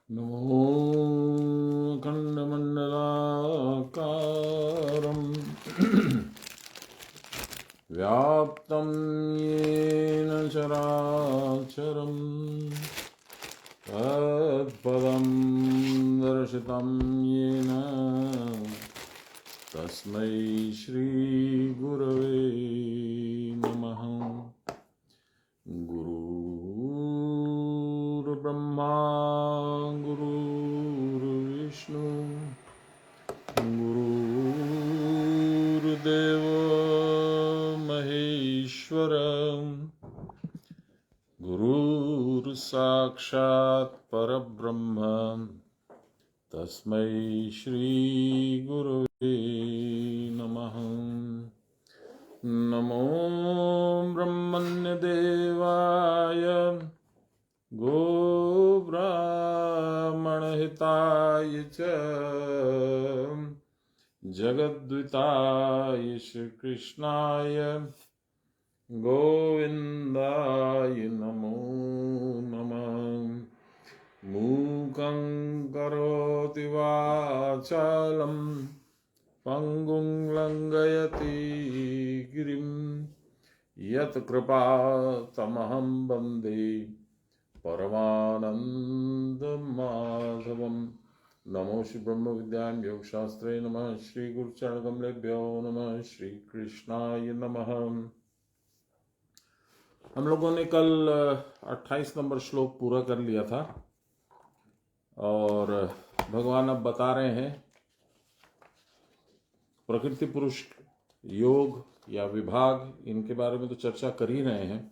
नमो खण्डमण्डलाकारं व्याप्तं येन चराचरं तत्पदं दर्शितं येन तस्मै श्रीगुरवे नमः। गुरुर्ब्रह्मा गुरुर्विष्णु गुरुर्देवो महेश्वर गुरुर्साक्षात् परब्रह्म तस्मै श्रीगुरवे नमः। नमो ब्रह्मण्यदेवाय गोब्राह्मणहिताय च जगद्विताय श्रीकृष्णाय गोविन्दाय नमो नमः। मूकं करोति वाचालं पंगुं लंघयति गिरिं यत्कृपातमहं वन्दे परमानन्दमाधवम्। नमो श्री ब्रह्म विद्यां योगशास्त्रे नमः। श्री गुरुचरणकमलेभ्यो नमः। श्री कृष्णाय नमः। हम लोगों ने कल 28 नंबर श्लोक पूरा कर लिया था और भगवान अब बता रहे हैं प्रकृति पुरुष योग या विभाग, इनके बारे में तो चर्चा कर ही रहे हैं।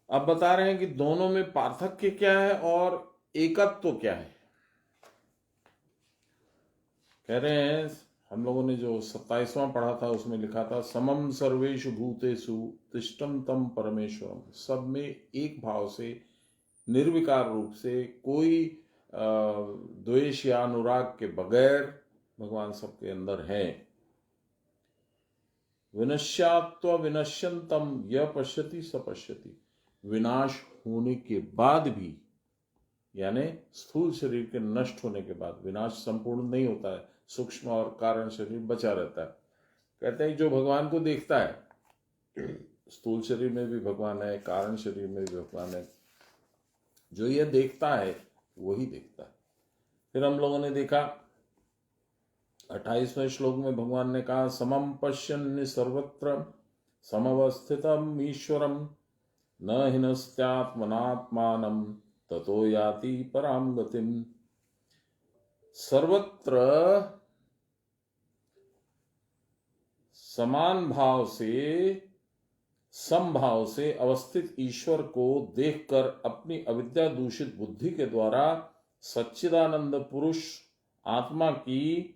अब बता रहे हैं कि दोनों में पार्थक्य क्या है और एकत्व क्या है। कह रहे हैं हम लोगों ने जो 27वां पढ़ा था उसमें लिखा था समम सर्वेषु भूतेषु तिष्ठं तम परमेश्वरम। सब में एक भाव से निर्विकार रूप से कोई द्वेष या अनुराग के बगैर भगवान सबके अंदर है। विनश्यात्व विनश्यंतम यह पश्यति स पश्यति। विनाश होने के बाद भी, यानी स्थूल शरीर के नष्ट होने के बाद, विनाश संपूर्ण नहीं होता है, सूक्ष्म और कारण शरीर बचा रहता है। कहते हैं जो भगवान को देखता है, स्थूल शरीर में भी भगवान है, कारण शरीर में भी भगवान है, जो ये देखता है वही देखता है। फिर हम लोगों ने देखा 28वें श्लोक में भगवान ने कहा समम पश्यन् सर्वत्र समवस्थितम ईश्वरम न हिनस्त्यात्मनात्मानं ततो याति पराम गतिम। सर्वत्र समान भाव से, समभाव से अवस्थित ईश्वर को देखकर अपनी अविद्या दूषित बुद्धि के द्वारा सच्चिदानंद पुरुष आत्मा की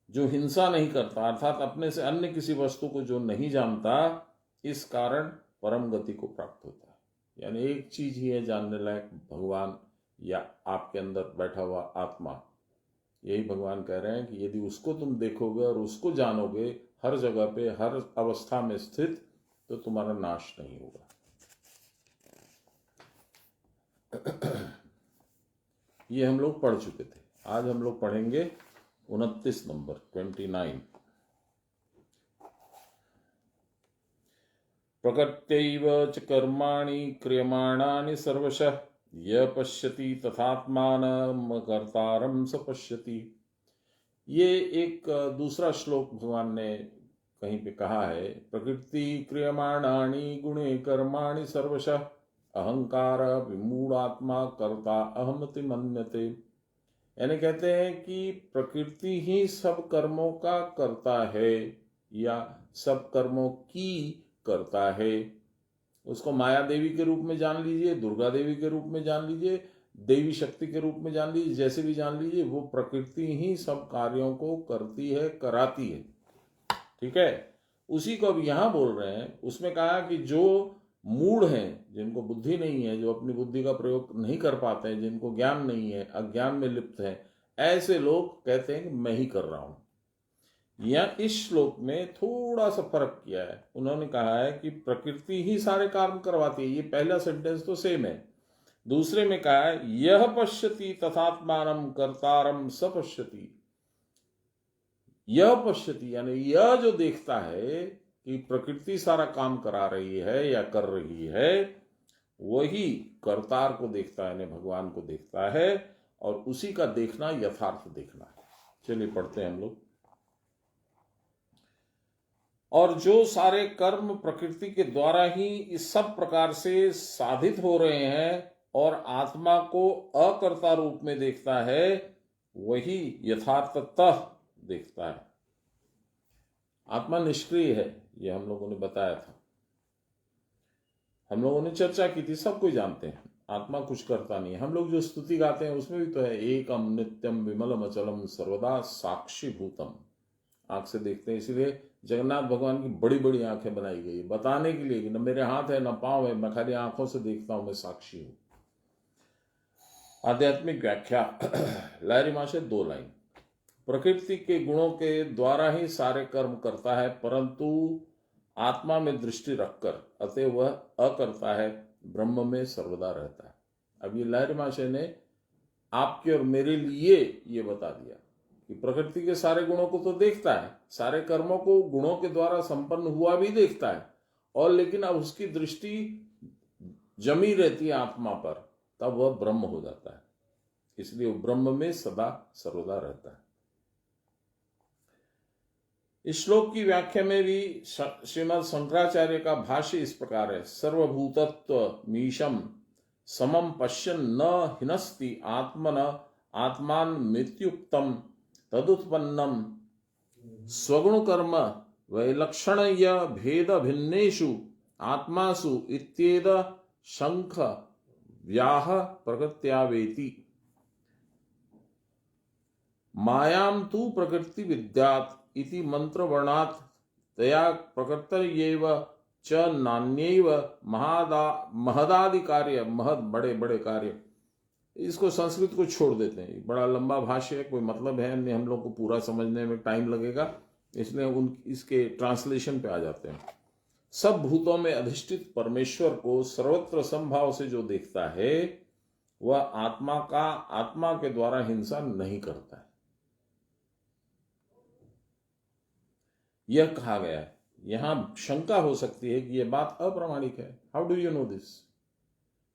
जो हिंसा नहीं करता, अर्थात अपने से अन्य किसी वस्तु को जो नहीं जानता, इस कारण परम गति को प्राप्त होता है। यानी एक चीज ही है जानने लायक, भगवान या आपके अंदर बैठा हुआ आत्मा। यही भगवान कह रहे हैं कि यदि उसको तुम देखोगे और उसको जानोगे हर जगह पे, हर अवस्था में स्थित, तो तुम्हारा नाश नहीं होगा। ये हम लोग पढ़ चुके थे। आज हम लोग पढ़ेंगे 29 नंबर 29। प्रकृत्यैव च कर्माणि क्रियमाणानि सर्वशः य पश्यति तथात्मानं कर्तारं स पश्यति। ये एक दूसरा श्लोक भगवान ने कहीं पे कहा है। प्रकृति क्रियमाणानि गुणे कर्माणि सर्वशः अहंकार विमूढ़ात्मा कर्ता अहमति मन्यते। यानी कहते हैं कि प्रकृति ही सब कर्मों का करता है या सब कर्मों की करता है। उसको माया देवी के रूप में जान लीजिए, दुर्गा देवी के रूप में जान लीजिए, देवी शक्ति के रूप में जान लीजिए, जैसे भी जान लीजिए, वो प्रकृति ही सब कार्यों को करती है, कराती है। ठीक है, उसी को अब यहां बोल रहे हैं। उसमें कहा कि जो मूढ़ हैं, जिनको बुद्धि नहीं है, जो अपनी बुद्धि का प्रयोग नहीं कर पाते हैं, जिनको ज्ञान नहीं है, अज्ञान में लिप्त है, ऐसे लोग कहते हैं कि मैं ही कर रहा हूं। या इस श्लोक में थोड़ा सा फर्क किया है। उन्होंने कहा है कि प्रकृति ही सारे काम करवाती है। ये पहला सेंटेंस तो सेम है, दूसरे में कहा है यह पश्यति तथात्मानम कर्तारम स पश्यति। यह पश्यति यानी यह जो देखता है कि प्रकृति सारा काम करा रही है या कर रही है, वही कर्तार को देखता है, यानी भगवान को देखता है, और उसी का देखना यथार्थ देखना है। चलिए पढ़ते हैं हम लोग। और जो सारे कर्म प्रकृति के द्वारा ही इस सब प्रकार से साधित हो रहे हैं और आत्मा को अकर्ता रूप में देखता है, वही यथार्थतः देखता है। आत्मा निष्क्रिय है, यह हम लोगों ने बताया था, हम लोगों ने चर्चा की थी, सब कोई जानते हैं आत्मा कुछ करता नहीं है। हम लोग जो स्तुति गाते हैं उसमें भी तो है, एकम नित्यम विमलम अचलम सर्वदा साक्षी भूतम। आंख से देखते हैं, इसीलिए जगन्नाथ भगवान की बड़ी बड़ी आंखें बनाई गई बताने के लिए कि न मेरे हाथ है न पांव है, मैं खाली आंखों से देखता हूं, मैं साक्षी हूं। आध्यात्मिक व्याख्या लहरी मां से 2 लाइन। प्रकृति के गुणों के द्वारा ही सारे कर्म करता है, परंतु आत्मा में दृष्टि रखकर, अतः वह अकर्ता है, ब्रह्म में सर्वदा रहता है। अब ये लहरी महाशय ने आपके और मेरे लिए ये बता दिया कि प्रकृति के सारे गुणों को तो देखता है, सारे कर्मों को गुणों के द्वारा संपन्न हुआ भी देखता है, और लेकिन अब उसकी दृष्टि जमी रहती है आत्मा पर, तब वह ब्रह्म हो जाता है, इसलिए वो ब्रह्म में सदा सर्वदा रहता है। इस श्लोक की व्याख्या में भी श्रीमद् शंकराचार्य का भाष्य इस प्रकार है, सर्वभूतत्व मीशम समम पश्यन् न हिनस्ति आत्मन आत्मान मृत्युक्तम तदुत्पन्नम स्वगुण कर्म वैलक्षण्य भेद भिन्नेषु आत्मासु इत्येद शंख व्याह प्रकृत्यावेति। मायां तु प्रकृति विद्यात् इति मंत्र वर्णात् तया प्रकृतयैव च नान्यैव महदादि कार्य, महद बड़े बड़े कार्य। इसको संस्कृत को छोड़ देते हैं, बड़ा लंबा भाष्य है, कोई मतलब है नहीं, हम लोग को पूरा समझने में टाइम लगेगा, इसलिए इसके ट्रांसलेशन पे आ जाते हैं। सब भूतों में अधिष्ठित परमेश्वर को सर्वत्र समभाव से जो देखता है, वह आत्मा के द्वारा हिंसा नहीं करता है। यह कहा गया है। यहां शंका हो सकती है कि यह बात अप्रामाणिक है। How do you know this?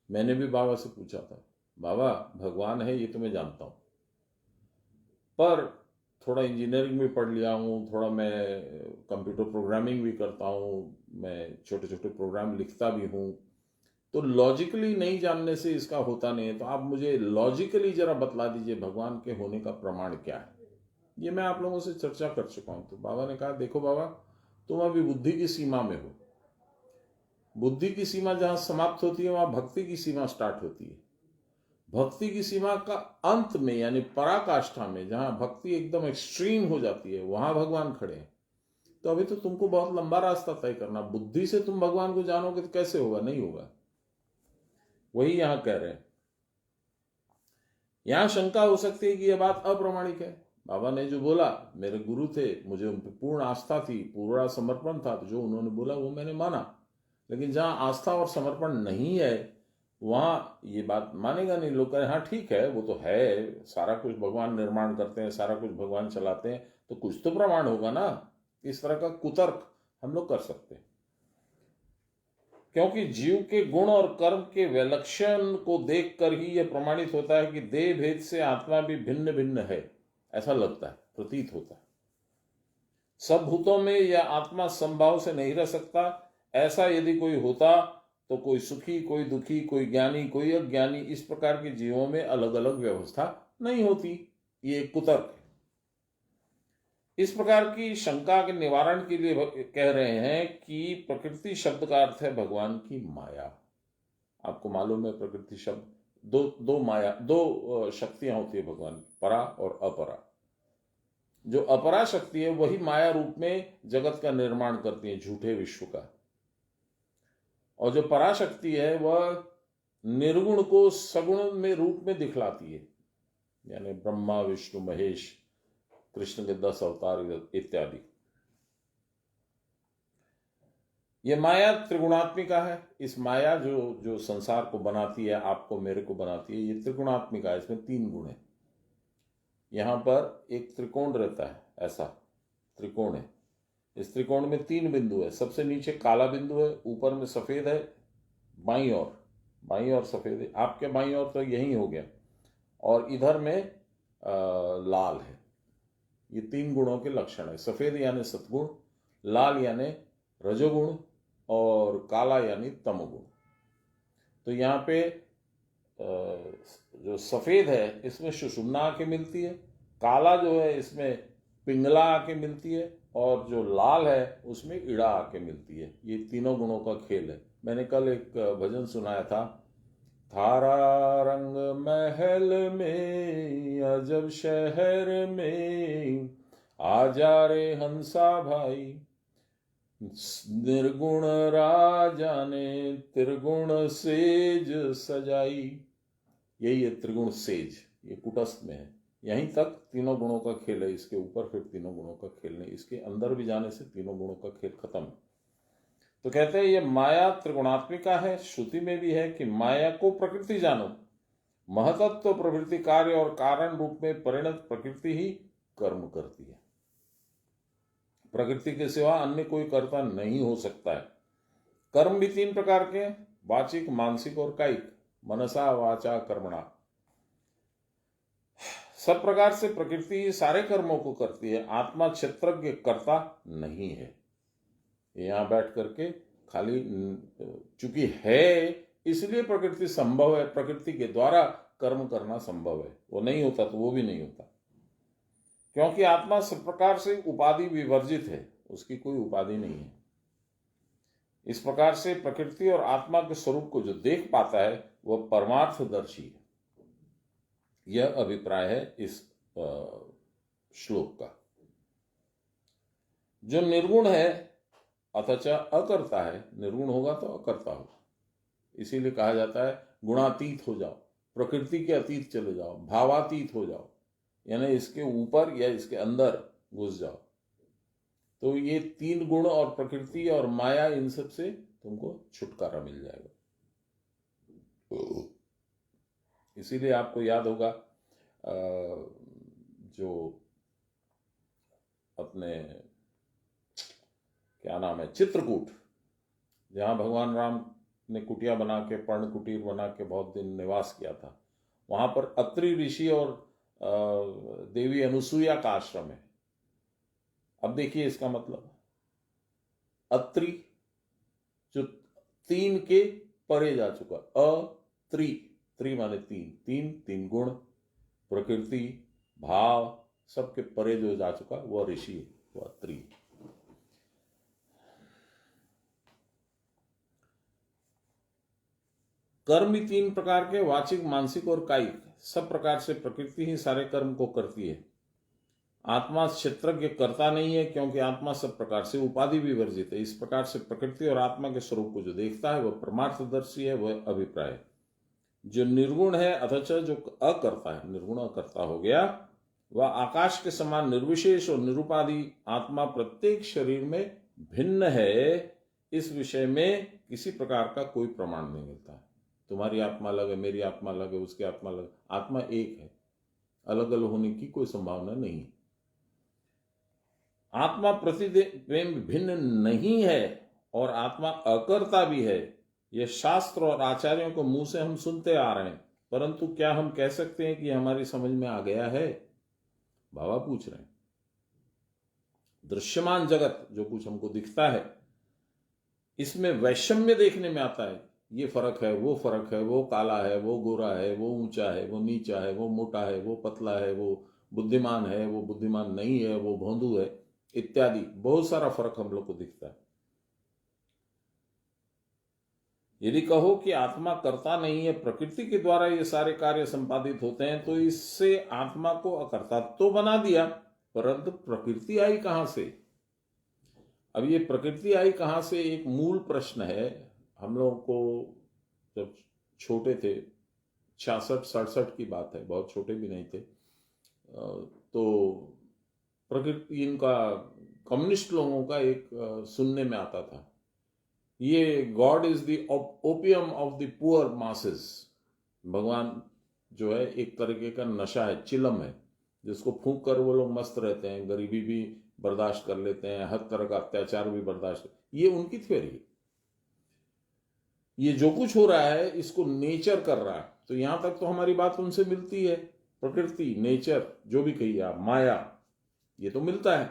मैंने भी बाबा से पूछा था, बाबा भगवान है ये तो मैं जानता हूं, पर थोड़ा इंजीनियरिंग भी पढ़ लिया हूं, थोड़ा मैं कंप्यूटर प्रोग्रामिंग भी करता हूं, मैं छोटे छोटे प्रोग्राम लिखता भी हूं, तो लॉजिकली नहीं जानने से इसका होता नहीं है। तो आप मुझे लॉजिकली जरा बतला दीजिए भगवान के होने का प्रमाण क्या है। ये मैं आप लोगों से चर्चा कर चुका हूं। तो बाबा ने कहा, देखो बाबा, तुम अभी बुद्धि की सीमा में हो। बुद्धि की सीमा जहां समाप्त होती है, वहां भक्ति की सीमा स्टार्ट होती है। भक्ति की सीमा का अंत में, यानी पराकाष्ठा में, जहां भक्ति एकदम एक्सट्रीम हो जाती है, वहां भगवान खड़े हैं। तो अभी तो तुमको बहुत लंबा रास्ता तय करना। बुद्धि से तुम भगवान को जानोगे तो कैसे होगा? नहीं होगा। वही यहां कह रहे हैं। यहां शंका हो सकती है कि यह बात अप्रामाणिक है। बाबा ने जो बोला, मेरे गुरु थे, मुझे उन पर पूर्ण आस्था थी, पूरा समर्पण था, तो जो उन्होंने बोला वो मैंने माना। लेकिन जहां आस्था और समर्पण नहीं है, वहां ये बात मानेगा नहीं। लोग कहें हाँ ठीक है, वो तो है, सारा कुछ भगवान निर्माण करते हैं, सारा कुछ भगवान चलाते हैं, तो कुछ तो प्रमाण होगा ना। इस तरह का कुतर्क हम लोग कर सकते हैं, क्योंकि जीव के गुण और कर्म के विलक्षण को देखकर ही यह प्रमाणित होता है कि देह भेद से आत्मा भी भिन्न भिन्न है, ऐसा लगता है, प्रतीत होता है। सब भूतों में यह आत्मा समभाव से नहीं रह सकता। ऐसा यदि कोई होता तो कोई सुखी, कोई दुखी, कोई ज्ञानी, कोई अज्ञानी, इस प्रकार के जीवों में अलग अलग व्यवस्था नहीं होती। ये एक कुतर्क है। इस प्रकार की शंका के निवारण के लिए कह रहे हैं कि प्रकृति शब्द का अर्थ है भगवान की माया। आपको मालूम है प्रकृति शब्द दो शक्तियां होती है भगवान की, परा और अपरा। जो अपरा शक्ति है वही माया रूप में जगत का निर्माण करती है, झूठे विश्व का। और जो पराशक्ति है वह निर्गुण को सगुण में रूप में दिखलाती है, यानी ब्रह्मा, विष्णु, महेश, कृष्ण के 10 अवतार इत्यादि। ये माया त्रिगुणात्मिका है। इस माया जो जो संसार को बनाती है, आपको मेरे को बनाती है, ये त्रिगुणात्मिका है। इसमें 3 गुण है। यहां पर एक त्रिकोण रहता है, ऐसा त्रिकोण है। इस त्रिकोण में 3 बिंदु है। सबसे नीचे काला बिंदु है, ऊपर में सफेद है, बाईं ओर सफेद है, आपके बाईं ओर तो यही हो गया, और इधर में लाल है। ये 3 गुणों के लक्षण है। सफेद यानी सतगुण, लाल यानी रजोगुण, और काला यानी तमोगुण। तो यहाँ पे जो सफेद है इसमें सुषुम्ना आके मिलती है, काला जो है इसमें पिंगला आके मिलती है, और जो लाल है उसमें इड़ा आके मिलती है। ये तीनों गुणों का खेल है। मैंने कल एक भजन सुनाया था, थारा रंग महल में अजब शहर में, आजा रे हंसा भाई, निर्गुण राजा ने त्रिगुण सेज सजाई। यही है त्रिगुण सेज, ये कुटस्थ में है। यहीं तक तीनों गुणों का खेल है। इसके ऊपर फिर तीनों गुणों का खेल नहीं, इसके अंदर भी जाने से तीनों गुणों का खेल खत्म। तो कहते हैं ये माया त्रिगुणात्मिका है। श्रुति में भी है कि माया को प्रकृति जानो, महतत्व प्रवृत्ति कार्य और कारण रूप में परिणत प्रकृति ही कर्म करती है। प्रकृति के सिवा अन्य कोई कर्ता नहीं हो सकता है। कर्म भी 3 प्रकार के हैं, वाचिक, मानसिक और कायिक। मनसा वाचा कर्मणा। सब प्रकार से प्रकृति सारे कर्मों को करती है। आत्मा क्षेत्रज्ञ कर्ता नहीं है। यहां बैठ करके खाली चूंकि है इसलिए प्रकृति संभव है, प्रकृति के द्वारा कर्म करना संभव है। वो नहीं होता तो वो भी नहीं होता, क्योंकि आत्मा सब प्रकार से उपाधि विवर्जित है, उसकी कोई उपाधि नहीं है। इस प्रकार से प्रकृति और आत्मा के स्वरूप को जो देख पाता है वह परमार्थदर्शी है। यह अभिप्राय है इस श्लोक का। जो निर्गुण है अथच अकर्ता है, निर्गुण होगा तो अकर्ता होगा। इसीलिए कहा जाता है गुणातीत हो जाओ, प्रकृति के अतीत चले जाओ, भावातीत हो जाओ, यानी इसके ऊपर या इसके अंदर घुस जाओ। तो ये 3 गुण और प्रकृति और माया, इन सब से तुमको छुटकारा मिल जाएगा। इसीलिए आपको याद होगा जो अपने क्या नाम है, चित्रकूट, जहां भगवान राम ने कुटिया बना के, पर्ण कुटीर बना के बहुत दिन निवास किया था, वहां पर अत्रि ऋषि और देवी अनुसुईया का आश्रम है। अब देखिए इसका मतलब, अत्रि जो 3 के परे जा चुका, अत्रि, त्रि माने 3 गुण, प्रकृति, भाव, सबके परे जो जा चुका वह ऋषि है, वह अत्रि। कर्म भी 3 प्रकार के, वाचिक, मानसिक और कायिक। सब प्रकार से प्रकृति ही सारे कर्म को करती है। आत्मा क्षेत्रज्ञ करता नहीं है, क्योंकि आत्मा सब प्रकार से उपाधि भी वर्जित है। इस प्रकार से प्रकृति और आत्मा के स्वरूप को जो देखता है वह परमार्थदर्शी है, वह अभिप्राय है। जो निर्गुण है अथच जो अकर्ता है, निर्गुण अकर्ता हो गया, वह आकाश के समान निर्विशेष और निरुपाधि आत्मा प्रत्येक शरीर में भिन्न है। इस विषय में किसी प्रकार का कोई प्रमाण नहीं मिलता है। तुम्हारी आत्मा अलग है, मेरी आत्मा अलग है, उसकी आत्मा अलग, आत्मा एक है, अलग अलग होने की कोई संभावना नहीं है। आत्मा प्रतिबिंब भिन्न नहीं है और आत्मा अकर्ता भी है। यह शास्त्र और आचार्यों को मुंह से हम सुनते आ रहे हैं, परंतु क्या हम कह सकते हैं कि हमारी समझ में आ गया है? बाबा पूछ रहे हैं। दृश्यमान जगत जो कुछ हमको दिखता है, इसमें वैषम्य देखने में आता है। ये फर्क है, वो फर्क है, वो काला है, वो गोरा है, वो ऊंचा है, वो नीचा है, वो मोटा है, वो पतला है, वो बुद्धिमान है, वो बुद्धिमान नहीं है, वो भोंदू है, इत्यादि बहुत सारा फर्क हम लोग को दिखता है। यदि कहो कि आत्मा करता नहीं है, प्रकृति के द्वारा ये सारे कार्य संपादित होते हैं, तो इससे आत्मा को अकर्ता तो बना दिया, परंतु प्रकृति आई कहां से? अब ये प्रकृति आई कहां से, एक मूल प्रश्न है। हम लोगों को जब छोटे थे, 66-67 की बात है, बहुत छोटे भी नहीं थे, तो प्रकृति, इनका कम्युनिस्ट लोगों का एक सुनने में आता था ये God is the opium of the poor masses. भगवान जो है एक तरीके का नशा है, चिलम है, जिसको फूंक कर वो लोग मस्त रहते हैं, गरीबी भी बर्दाश्त कर लेते हैं, हर तरह का अत्याचार भी बर्दाश्त। ये उनकी थ्योरी है। ये जो कुछ हो रहा है इसको नेचर कर रहा है। तो यहां तक तो हमारी बात उनसे मिलती है। प्रकृति, नेचर, जो भी कहिए आप, माया, ये तो मिलता है।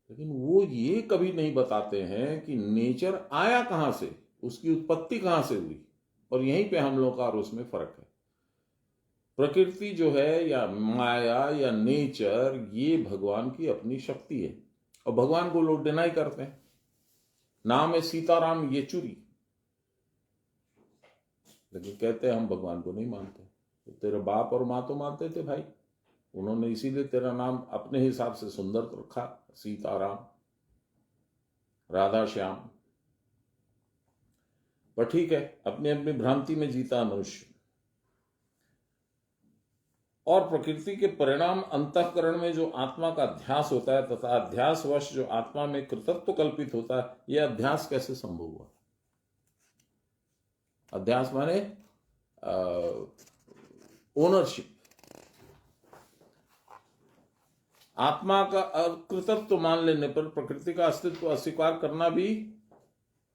लेकिन वो ये कभी नहीं बताते हैं कि नेचर आया कहां से, उसकी उत्पत्ति कहां से हुई। और यहीं पे हम लोग का और उसमें फर्क है। प्रकृति जो है या माया या नेचर, ये भगवान की अपनी शक्ति है। और भगवान को लोग डिनाई करते हैं। नाम है सीताराम येचुरी, लेकिन कहते हैं हम भगवान को नहीं मानते। तो तेरे बाप और माँ तो मानते थे भाई, उन्होंने इसीलिए तेरा नाम अपने हिसाब से सुंदर रखा, सीताराम, राधा श्याम। पर ठीक है, अपनी अपनी भ्रांति में जीता मनुष्य। और प्रकृति के परिणाम अंतःकरण में जो आत्मा का अध्यास होता है तथा अध्यासवश जो आत्मा में कृतत्व कल्पित होता है, यह अध्यास कैसे संभव हुआ? अध्यास माने ओनरशिप। आत्मा का कृतत्व मान लेने पर प्रकृति का अस्तित्व अस्वीकार करना भी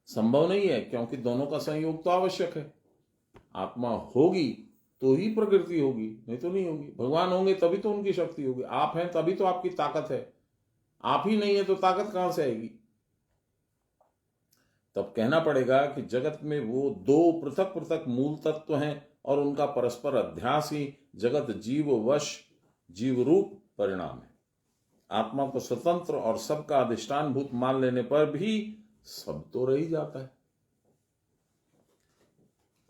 संभव नहीं है, क्योंकि दोनों का संयोग तो आवश्यक है। आत्मा होगी तो ही प्रकृति होगी, नहीं तो नहीं होगी। भगवान होंगे तभी तो उनकी शक्ति होगी। आप हैं तभी तो आपकी ताकत है। आप ही नहीं है तो ताकत कहां से आएगी? तब कहना पड़ेगा कि जगत में वो दो पृथक पृथक मूल तत्व हैं और उनका परस्पर अध्यास ही जगत जीव वश जीव रूप परिणाम है। आत्मा को स्वतंत्र और सबका अधिष्ठान भूत मान लेने पर भी सब तो रह ही जाता है।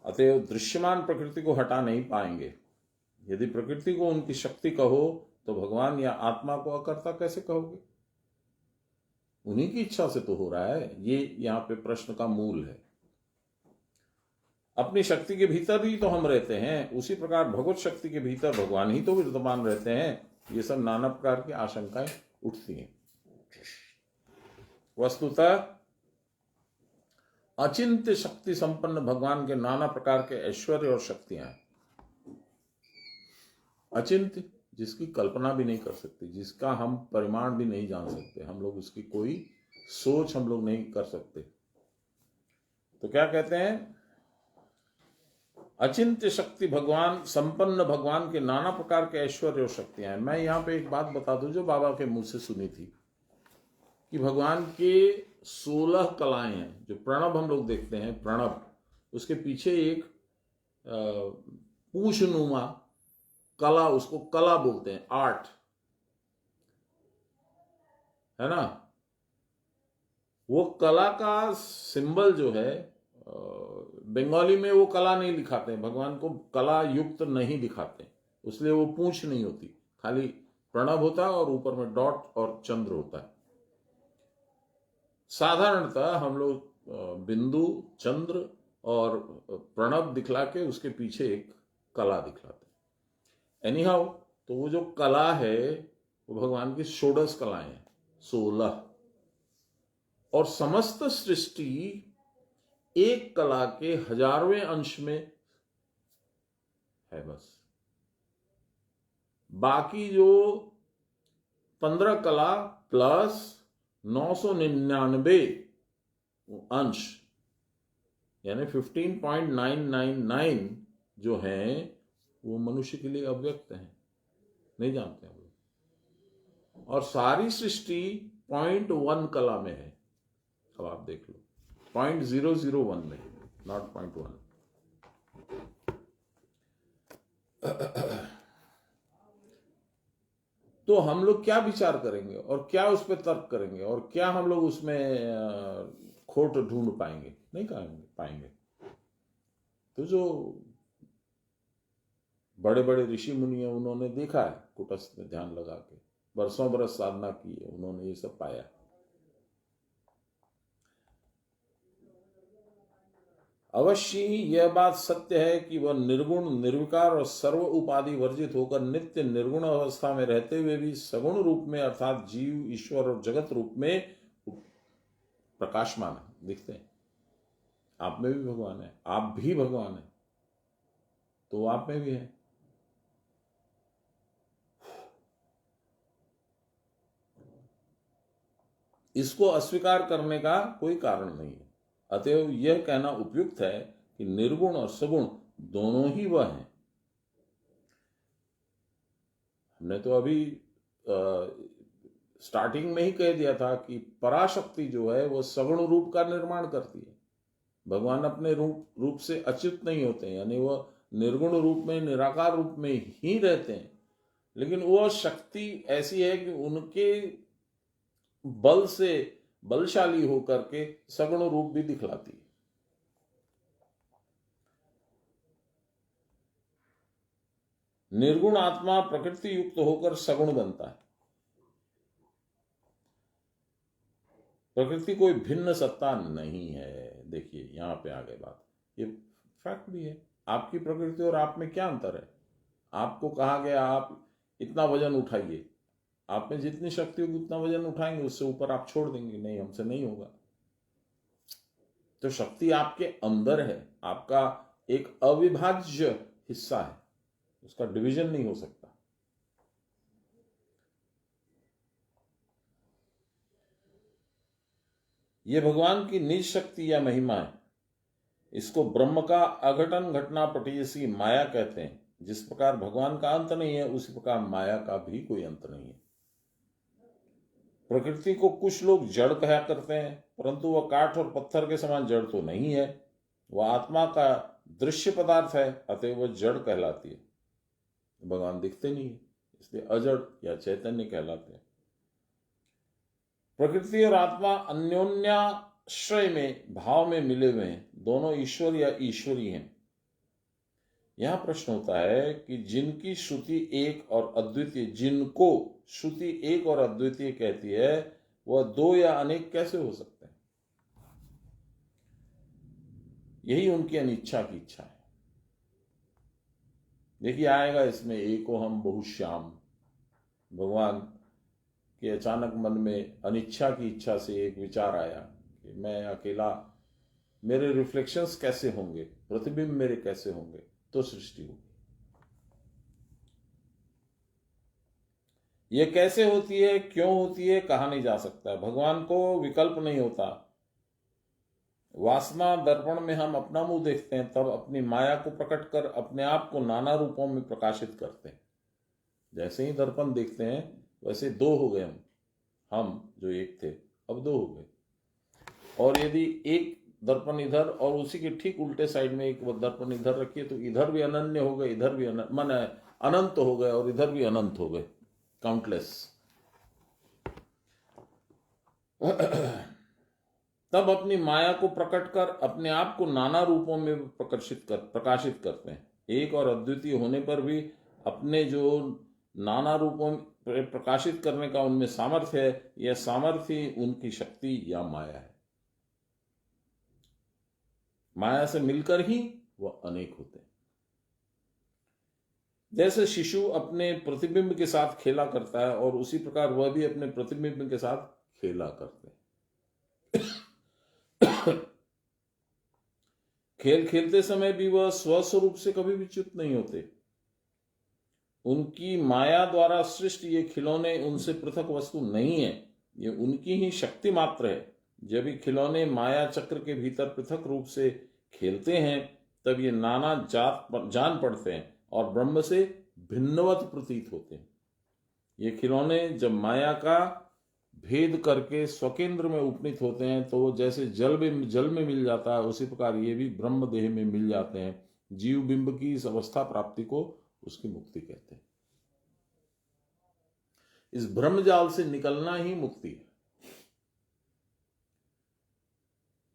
अतएव दृश्यमान प्रकृति को हटा नहीं पाएंगे। यदि प्रकृति को उनकी शक्ति कहो तो भगवान या आत्मा को अकर्ता कैसे कहोगे? उन्हीं की इच्छा से तो हो रहा है। ये यहां पे प्रश्न का मूल है। अपनी शक्ति के भीतर ही तो हम रहते हैं, उसी प्रकार भगवत शक्ति के भीतर भगवान ही तो विद्यमान रहते हैं। ये सब नाना प्रकार की आशंकाएं उठती हैं। वस्तुतः अचिंत्य शक्ति संपन्न भगवान के नाना प्रकार के ऐश्वर्य और शक्तियां हैं। अचिंत्य, जिसकी कल्पना भी नहीं कर सकते, जिसका हम परिमाण भी नहीं जान सकते, हम लोग उसकी कोई सोच हम लोग नहीं कर सकते। तो क्या कहते हैं? अचिंत्य शक्ति भगवान, संपन्न भगवान के नाना प्रकार के ऐश्वर्य और शक्तियां हैं। मैं यहां पे एक बात बता दूं जो बाबा के मुंह से सुनी थी, कि भगवान के 16 कलाएं हैं। जो प्रणव हम लोग देखते हैं, प्रणव, उसके पीछे एक पूछनुमा कला, उसको कला बोलते हैं, आर्ट है ना। वो कला का सिंबल जो है, बंगाली में वो कला नहीं दिखाते हैं, भगवान को कला युक्त नहीं दिखाते, इसलिए वो पूंछ नहीं होती, खाली प्रणव होता है और ऊपर में डॉट और चंद्र होता है। साधारणतः हम लोग बिंदु, चंद्र और प्रणव दिखला के उसके पीछे एक कला दिखलाते हैं। एनीहाउ, तो वो जो कला है वो भगवान की 16 कलाएं हैं, 16। और समस्त सृष्टि एक कला के 1000वें अंश में है बस। बाकी जो 15 कला प्लस 999 अंश, यानी 15.999 जो हैं, वो मनुष्य के लिए अव्यक्त हैं, नहीं जानते हैं लोग। और सारी सृष्टि 0.1 कला में है। अब आप देख लो, 0.001 में, नॉट 0.1। तो हम लोग क्या विचार करेंगे और क्या उस पर तर्क करेंगे और क्या हम लोग उसमें खोट ढूंढ पाएंगे? नहीं पाएंगे। तो जो बड़े बड़े ऋषि मुनि हैं, उन्होंने देखा है, कुटस्थ में ध्यान लगा के बरसों बरस साधना की है, उन्होंने ये सब पाया। अवश्य ही यह बात सत्य है कि वह निर्गुण, निर्विकार और सर्व उपाधि वर्जित होकर नित्य निर्गुण अवस्था में रहते हुए भी सगुण रूप में, अर्थात जीव, ईश्वर और जगत रूप में प्रकाशमान दिखते हैं। आप में भी भगवान है, आप भी भगवान है, तो आप में भी है। इसको अस्वीकार करने का कोई कारण नहीं है। अतएव यह कहना उपयुक्त है कि निर्गुण और सगुण दोनों ही वह हैं। हमने तो अभी स्टार्टिंग में ही कह दिया था कि पराशक्ति जो है वो सगुण रूप का निर्माण करती है। भगवान अपने रूप से अच्युत नहीं होते, यानी वह निर्गुण रूप में, निराकार रूप में ही रहते हैं, लेकिन वह शक्ति ऐसी है कि उनके बल से बलशाली होकर के सगुण रूप भी दिखलाती है। निर्गुण आत्मा प्रकृति युक्त होकर सगुण बनता है। प्रकृति कोई भिन्न सत्ता नहीं है। देखिए यहां पे आ गई बात, ये फैक्ट भी है। आपकी प्रकृति और आप में क्या अंतर है? आपको कहा गया आप इतना वजन उठाइए, आप में जितनी शक्ति होगी उतना वजन उठाएंगे, उससे ऊपर आप छोड़ देंगे, नहीं हमसे नहीं होगा। तो शक्ति आपके अंदर है, आपका एक अविभाज्य हिस्सा है, उसका डिवीजन नहीं हो सकता। यह भगवान की निज शक्ति या महिमा है। इसको ब्रह्म का अघटन घटना पटीयसी माया कहते हैं। जिस प्रकार भगवान का अंत नहीं है, उसी प्रकार माया का भी कोई अंत नहीं है। प्रकृति को कुछ लोग जड़ कहा करते हैं, परंतु वह काठ और पत्थर के समान जड़ तो नहीं है। वह आत्मा का दृश्य पदार्थ है, अतः वह जड़ कहलाती है। भगवान दिखते नहीं है, इसलिए अजड़ या चैतन्य कहलाते हैं। प्रकृति और आत्मा अन्योन्याश्रय में, भाव में मिले हुए हैं, दोनों ईश्वर या ईश्वरी हैं। यहां प्रश्न होता है कि जिनकी श्रुति एक और अद्वितीय, जिनको श्रुति एक और अद्वितीय कहती है, वह दो या अनेक कैसे हो सकते हैं? यही उनकी अनिच्छा की इच्छा है। देखिए आएगा इसमें एको हम बहुश्याम। भगवान के अचानक मन में अनिच्छा की इच्छा से एक विचार आया कि मैं अकेला, मेरे रिफ्लेक्शंस कैसे होंगे, प्रतिबिंब मेरे कैसे होंगे, तो सृष्टि होगी। यह कैसे होती है, क्यों होती है, कहा नहीं जा सकता। भगवान को विकल्प नहीं होता। वासना दर्पण में हम अपना मुंह देखते हैं, तब अपनी माया को प्रकट कर अपने आप को नाना रूपों में प्रकाशित करते हैं। जैसे ही दर्पण देखते हैं वैसे दो हो गए हम जो एक थे अब दो हो गए। और यदि एक दर्पण इधर और उसी के ठीक उल्टे साइड में एक दर्पण इधर रखिए तो इधर भी अनन्य हो गए, इधर भी अनंत हो गए, और इधर भी अनंत हो गए, काउंटलेस। तब अपनी माया को प्रकट कर अपने आप को नाना रूपों में प्रकाशित करते हैं। एक और अद्वितीय होने पर भी अपने जो नाना रूपों में प्रकाशित करने का उनमें सामर्थ्य है, यह सामर्थ्य उनकी शक्ति या माया है। माया से मिलकर ही वह अनेक होते हैं। जैसे शिशु अपने प्रतिबिंब के साथ खेला करता है, और उसी प्रकार वह भी अपने प्रतिबिंब के साथ खेला करते हैं। खेल खेलते समय भी वह स्वस्वरूप से कभी भी च्युत नहीं होते। उनकी माया द्वारा सृष्ट ये खिलौने उनसे पृथक वस्तु नहीं है, ये उनकी ही शक्ति मात्र है। जब ये खिलौने माया चक्र के भीतर पृथक रूप से खेलते हैं, तब ये नाना जान पड़ते हैं और ब्रह्म से भिन्नवत प्रतीत होते हैं। ये खिलौने जब माया का भेद करके स्वकेंद्र में उपनीत होते हैं, तो जैसे जल में मिल जाता है, उसी प्रकार ये भी ब्रह्म देह में मिल जाते हैं। जीव बिंब की इस अवस्था प्राप्ति को उसकी मुक्ति कहते हैं। इस ब्रह्मजाल से निकलना ही मुक्ति है।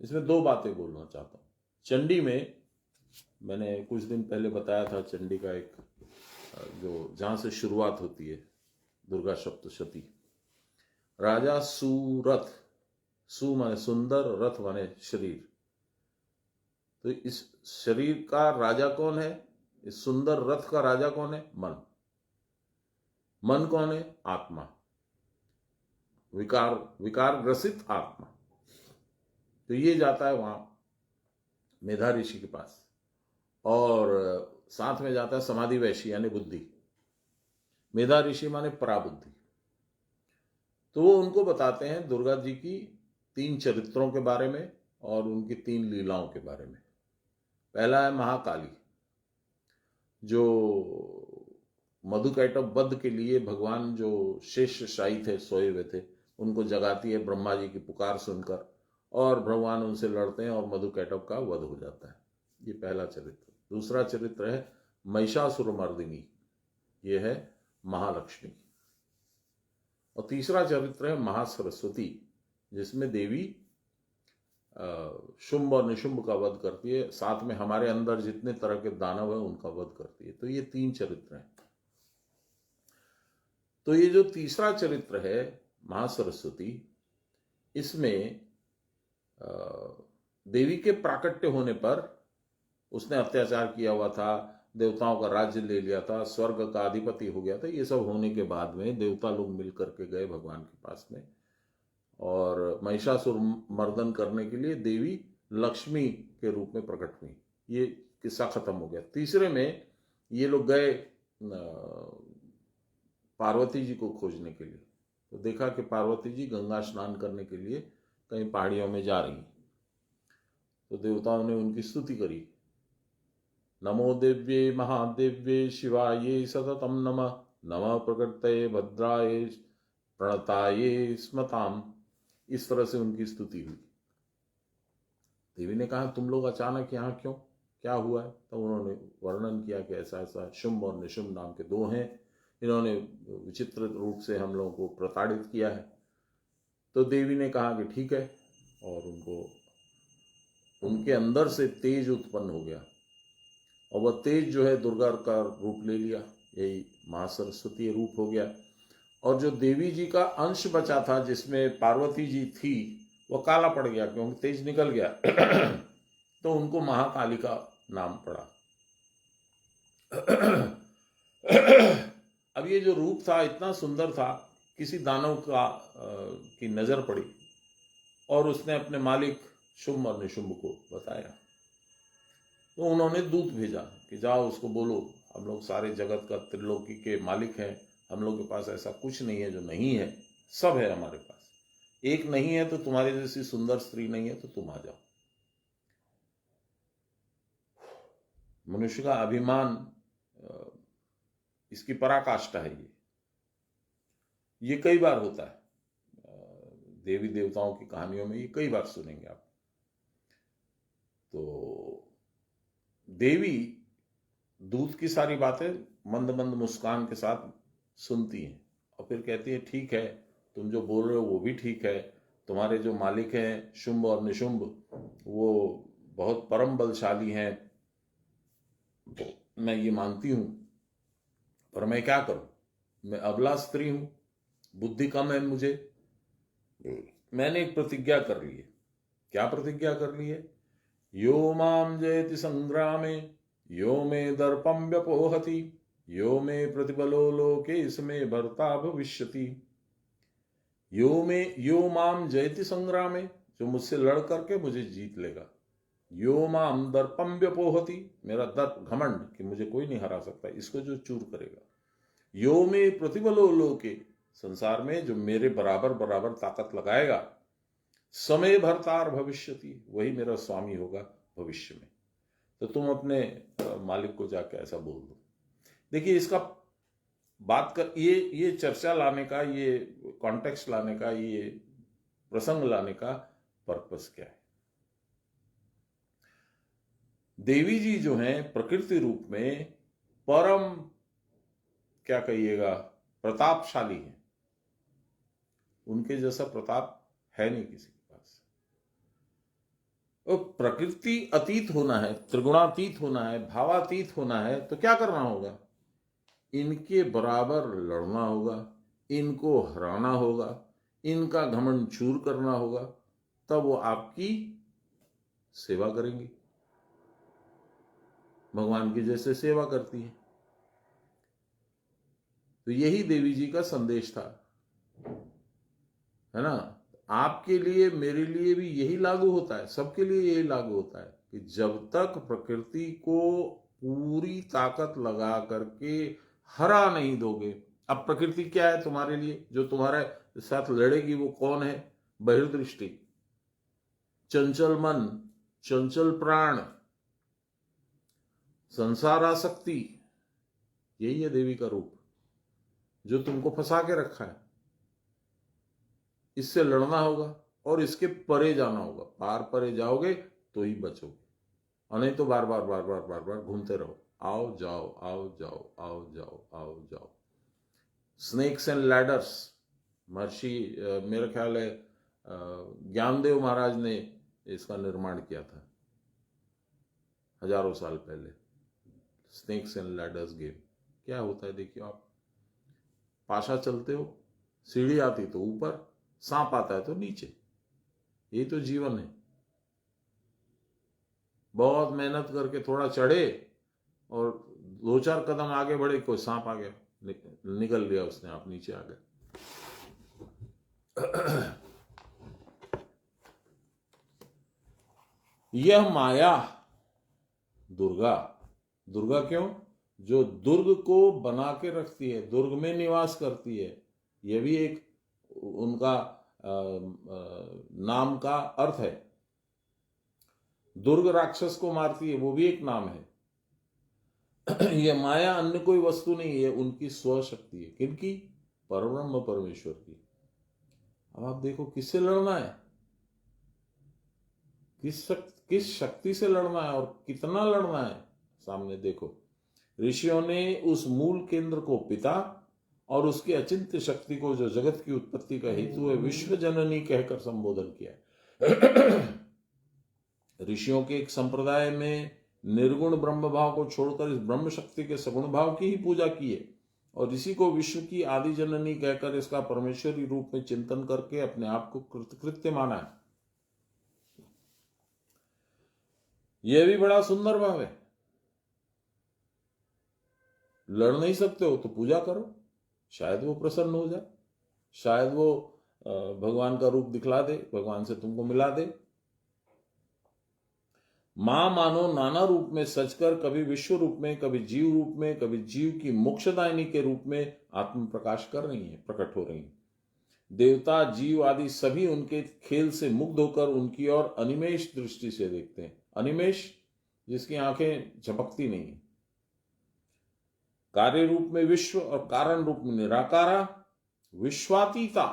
इसमें दो बातें बोलना चाहता हूं। चंडी में मैंने कुछ दिन पहले बताया था, चंडी का एक जो जहां से शुरुआत होती है दुर्गा सप्तशती। राजा सुरथ, सु माने सुंदर, रथ माने शरीर। तो इस शरीर का राजा कौन है? इस सुंदर रथ का राजा कौन है? मन। मन कौन है? आत्मा, विकार ग्रसित आत्मा। तो ये जाता है वहां मेधा ऋषि के पास, और साथ में जाता है समाधि वैशी यानी बुद्धि। मेधा ऋषि माने पराबुद्धि। तो वो उनको बताते हैं दुर्गा जी की 3 चरित्रों के बारे में और उनकी 3 लीलाओं के बारे में। पहला है महाकाली, जो मधुकैटभ वध के लिए भगवान जो शेषशायी थे, सोए हुए थे, उनको जगाती है ब्रह्मा जी की पुकार सुनकर, और भगवान उनसे लड़ते हैं और मधुकैटभ का वध हो जाता है। ये पहला चरित्र। दूसरा चरित्र है महिषासुरमर्दिनी, ये है महालक्ष्मी। और तीसरा चरित्र है महासरस्वती, जिसमें देवी शुंभ और निशुंभ का वध करती है, साथ में हमारे अंदर जितने तरह के दानव है उनका वध करती है। तो ये 3 चरित्र हैं। तो ये जो तीसरा चरित्र है महासरस्वती, इसमें देवी के प्राकट्य होने पर उसने अत्याचार किया हुआ था, देवताओं का राज्य ले लिया था, स्वर्ग का अधिपति हो गया था। ये सब होने के बाद में देवता लोग मिल करके गए भगवान के पास में, और महिषासुर मर्दन करने के लिए देवी लक्ष्मी के रूप में प्रकट हुई। ये किस्सा खत्म हो गया। तीसरे में ये लोग गए पार्वती जी को खोजने के लिए। तो देखा कि पार्वती जी गंगा स्नान करने के लिए कहीं पहाड़ियों में जा रही। तो देवताओं ने उनकी स्तुति करी, नमो देव्ये महादेव्ये शिवाये सततम नमः, नमः प्रकृतये भद्राये प्रणताये स्मताम। इस तरह से उनकी स्तुति हुई। देवी ने कहा तुम लोग अचानक यहाँ क्यों, क्या हुआ है? तो उन्होंने वर्णन किया कि ऐसा ऐसा शुंभ और निशुंभ नाम के 2 हैं, इन्होंने विचित्र रूप से हम लोगों को प्रताड़ित किया है। तो देवी ने कहा कि ठीक है, और उनके अंदर से तेज उत्पन्न हो गया, और वह तेज जो है दुर्गा का रूप ले लिया, यही महासरस्वती रूप हो गया। और जो देवी जी का अंश बचा था जिसमें पार्वती जी थी, वह काला पड़ गया क्योंकि तेज निकल गया। तो उनको महाकाली का नाम पड़ा। अब ये जो रूप था इतना सुंदर था, किसी दानव की नजर पड़ी और उसने अपने मालिक शुंभ और निशुंभ को बताया। तो उन्होंने दूत भेजा कि जाओ उसको बोलो, हम लोग सारे जगत का त्रिलोकी के मालिक हैं, हम लोग के पास ऐसा कुछ नहीं है जो नहीं है, सब है हमारे पास। एक नहीं है तो तुम्हारे जैसी सुंदर स्त्री नहीं है, तो तुम आ जाओ। मनुष्य का अभिमान, इसकी पराकाष्ठा है। ये कई बार होता है देवी देवताओं की कहानियों में, ये कई बार सुनेंगे आप। तो देवी दूत की सारी बातें मंद मंद मुस्कान के साथ सुनती हैं और फिर कहती है ठीक है, तुम जो बोल रहे हो वो भी ठीक है, तुम्हारे जो मालिक हैं शुंभ और निशुंभ वो बहुत परम बलशाली हैं, मैं ये मानती हूं, पर मैं क्या करूं, मैं अबला स्त्री हूं, बुद्धि कम है मुझे। मैंने एक प्रतिज्ञा कर ली है। क्या प्रतिज्ञा कर ली है? यो माम जयति संग्रामे यो मे दर्पम व्यपोहति यो मे प्रतिबलो लोके इसमें भर्ता भविष्यति। यो माम जयति संग्रामे, जो मुझसे लड़ करके मुझे जीत लेगा। यो माम दर्पम व्यपोहति, मेरा दर्प घमंड कि मुझे कोई नहीं हरा सकता, इसको जो चूर करेगा। यो मे प्रतिबलो लोके, संसार में जो मेरे बराबर बराबर ताकत लगाएगा, समय भरतार भविष्यति, वही मेरा स्वामी होगा भविष्य में। तो तुम अपने मालिक को जाके ऐसा बोल दो। देखिए इसका बात कर, ये चर्चा लाने का, ये कॉन्टेक्स्ट लाने का, ये प्रसंग लाने का पर्पस क्या है? देवी जी जो हैं प्रकृति रूप में परम, क्या कहिएगा, प्रतापशाली हैं। उनके जैसा प्रताप है नहीं किसी के पास। और प्रकृति अतीत होना है, त्रिगुणातीत होना है, भावातीत होना है, तो क्या करना होगा? इनके बराबर लड़ना होगा, इनको हराना होगा, इनका घमंड चूर करना होगा, तब वो आपकी सेवा करेंगी, भगवान की जैसे सेवा करती है। तो यही देवी जी का संदेश था, है ना? आपके लिए, मेरे लिए भी यही लागू होता है, सबके लिए यही लागू होता है कि जब तक प्रकृति को पूरी ताकत लगा करके हरा नहीं दोगे। अब प्रकृति क्या है तुम्हारे लिए? जो तुम्हारे साथ लड़ेगी वो कौन है? बहिर्दृष्टि, चंचल मन, चंचल प्राण, संसार आसक्ति। यही है देवी का रूप जो तुमको फंसा के रखा है। इससे लड़ना होगा और इसके परे जाना होगा। पार परे जाओगे तो ही बचोगे, और नहीं तो बार बार बार बार बार बार घूमते रहो। आओ जाओ, आओ जाओ, आओ जाओ, आओ जाओ। स्नेक्स एंड लैडर्स, महर्षि मेरा ख्याल है ज्ञानदेव महाराज ने इसका निर्माण किया था हजारों साल पहले। स्नेक्स एंड लैडर्स गेम क्या होता है देखिए आप। पाशा चलते हो, सीढ़ी आती तो ऊपर, सांप आता है तो नीचे। यही तो जीवन है। बहुत मेहनत करके थोड़ा चढ़े और 2-4 कदम आगे बढ़े, कोई सांप आ गया, निकल लिया उसने, आप नीचे आ गए। यह माया दुर्गा, दुर्गा क्यों? जो दुर्ग को बना के रखती है, दुर्ग में निवास करती है। यह भी एक उनका नाम का अर्थ है। दुर्ग राक्षस को मारती है, वो भी एक नाम है। यह माया अन्य कोई वस्तु नहीं है, उनकी स्वशक्ति है। किनकी? परब्रह्म परमेश्वर की। अब आप देखो किससे लड़ना है, किस शक्ति से लड़ना है और कितना लड़ना है। सामने देखो, ऋषियों ने उस मूल केंद्र को पिता और उसकी अचिंत्य शक्ति को, जो जगत की उत्पत्ति का हेतु है, विश्व जननी कहकर संबोधन किया। ऋषियों के एक संप्रदाय में निर्गुण ब्रह्म भाव को छोड़कर इस ब्रह्म शक्ति के सगुण भाव की ही पूजा की है, और इसी को विश्व की आदि जननी कहकर इसका परमेश्वरी रूप में चिंतन करके अपने आप को कृतकृत्य माना है। यह भी बड़ा सुंदर भाव है। लड़ नहीं सकते हो तो पूजा करो, शायद वो प्रसन्न हो जाए, शायद वो भगवान का रूप दिखला दे, भगवान से तुमको मिला दे। मां मानो नाना रूप में सजकर, कभी विश्व रूप में, कभी जीव रूप में, कभी जीव की मोक्षदायिनी के रूप में आत्म प्रकाश कर रही है, प्रकट हो रही है। देवता, जीव आदि सभी उनके खेल से मुग्ध होकर उनकी ओर अनिमेष दृष्टि से देखते हैं। अनिमेष, जिसकी आंखें झपकती नहीं है। कार्य रूप में विश्व और कारण रूप में निराकारा, विश्वातीता,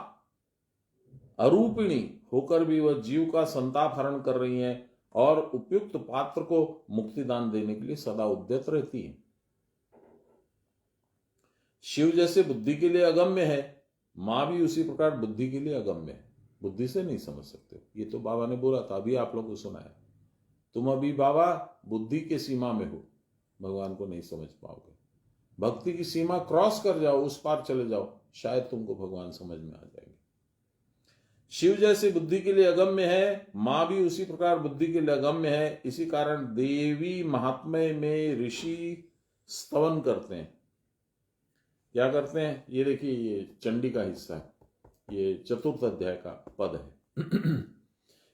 अरूपिणी होकर भी वह जीव का संताप हरण कर रही है और उपयुक्त पात्र को मुक्तिदान देने के लिए सदा उद्यत रहती है। शिव जैसे बुद्धि के लिए अगम्य है, मां भी उसी प्रकार बुद्धि के लिए अगम्य है। बुद्धि से नहीं समझ सकते। ये तो बाबा ने बोला था, अभी आप लोगों को सुनाया। तुम अभी बाबा बुद्धि के सीमा में हो, भगवान को नहीं समझ पाओगे। भक्ति की सीमा क्रॉस कर जाओ, उस पार चले जाओ, शायद तुमको भगवान समझ में आ जाएंगे। शिव जैसे बुद्धि के लिए अगम्य है, मां भी उसी प्रकार बुद्धि के लिए अगम्य है। इसी कारण देवी महात्म्य में ऋषि स्तवन करते हैं। क्या करते हैं? ये देखिए, ये चंडी का हिस्सा है, ये 4th अध्याय का पद है।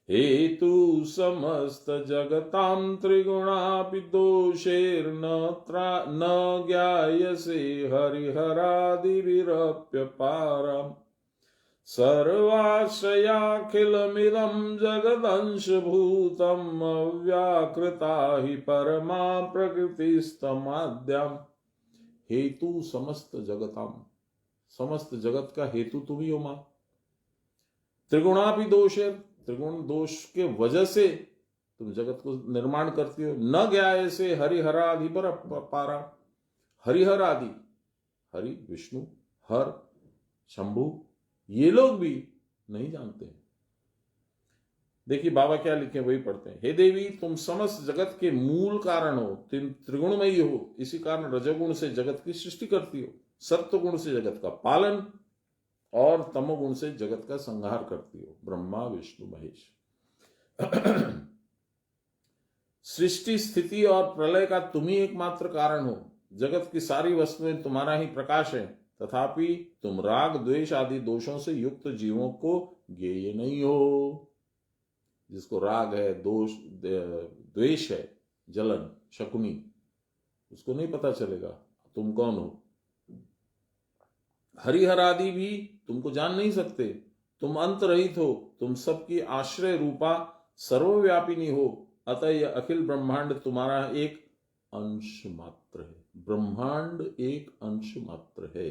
हेतु समस्त जगतां त्रिगुणापि दोषैर्न न ज्ञायसे हरिहरादिभिरप्यपारम् सर्वाश्रयाखिलमिदं जगदंशभूतम् अव्याकृता हि परमा प्रकृतिस्तमाद्याम्। हेतु समस्त जगतां, समस्त जगत का हेतु तुम ही हो मां। त्रिगुणापि दोषैर, त्रिगुण दोष के वजह से तुम जगत को निर्माण करती हो। न ज्ञाय से हरिहरादि पर पारा, हरिहर आदि, हरि विष्णु, हर शंभु, ये लोग भी नहीं जानते। देखिए बाबा क्या लिखे वही पढ़ते हैं। हे देवी, तुम समस्त जगत के मूल कारण हो, तुम त्रिगुणमयी हो। इसी कारण रजोगुण से जगत की सृष्टि करती हो, सत्वगुण से जगत का पालन और तमोगुण से जगत का संहार करती हो। ब्रह्मा विष्णु महेश। सृष्टि स्थिति और प्रलय का तुम ही एकमात्र कारण हो। जगत की सारी वस्तुएं तुम्हारा ही प्रकाश है, तथापि तुम राग द्वेष आदि दोषों से युक्त जीवों को ज्ञेय नहीं हो। जिसको राग है, दोष, द्वेष है, जलन, शकुनी, उसको नहीं पता चलेगा तुम कौन हो। हरिहर आदि भी तुमको जान नहीं सकते। तुम अंत रहित हो, तुम सबकी आश्रय रूपा सर्वव्यापिनी हो। अतः यह अखिल ब्रह्मांड तुम्हारा एक अंश मात्र है। ब्रह्मांड एक अंश मात्र है।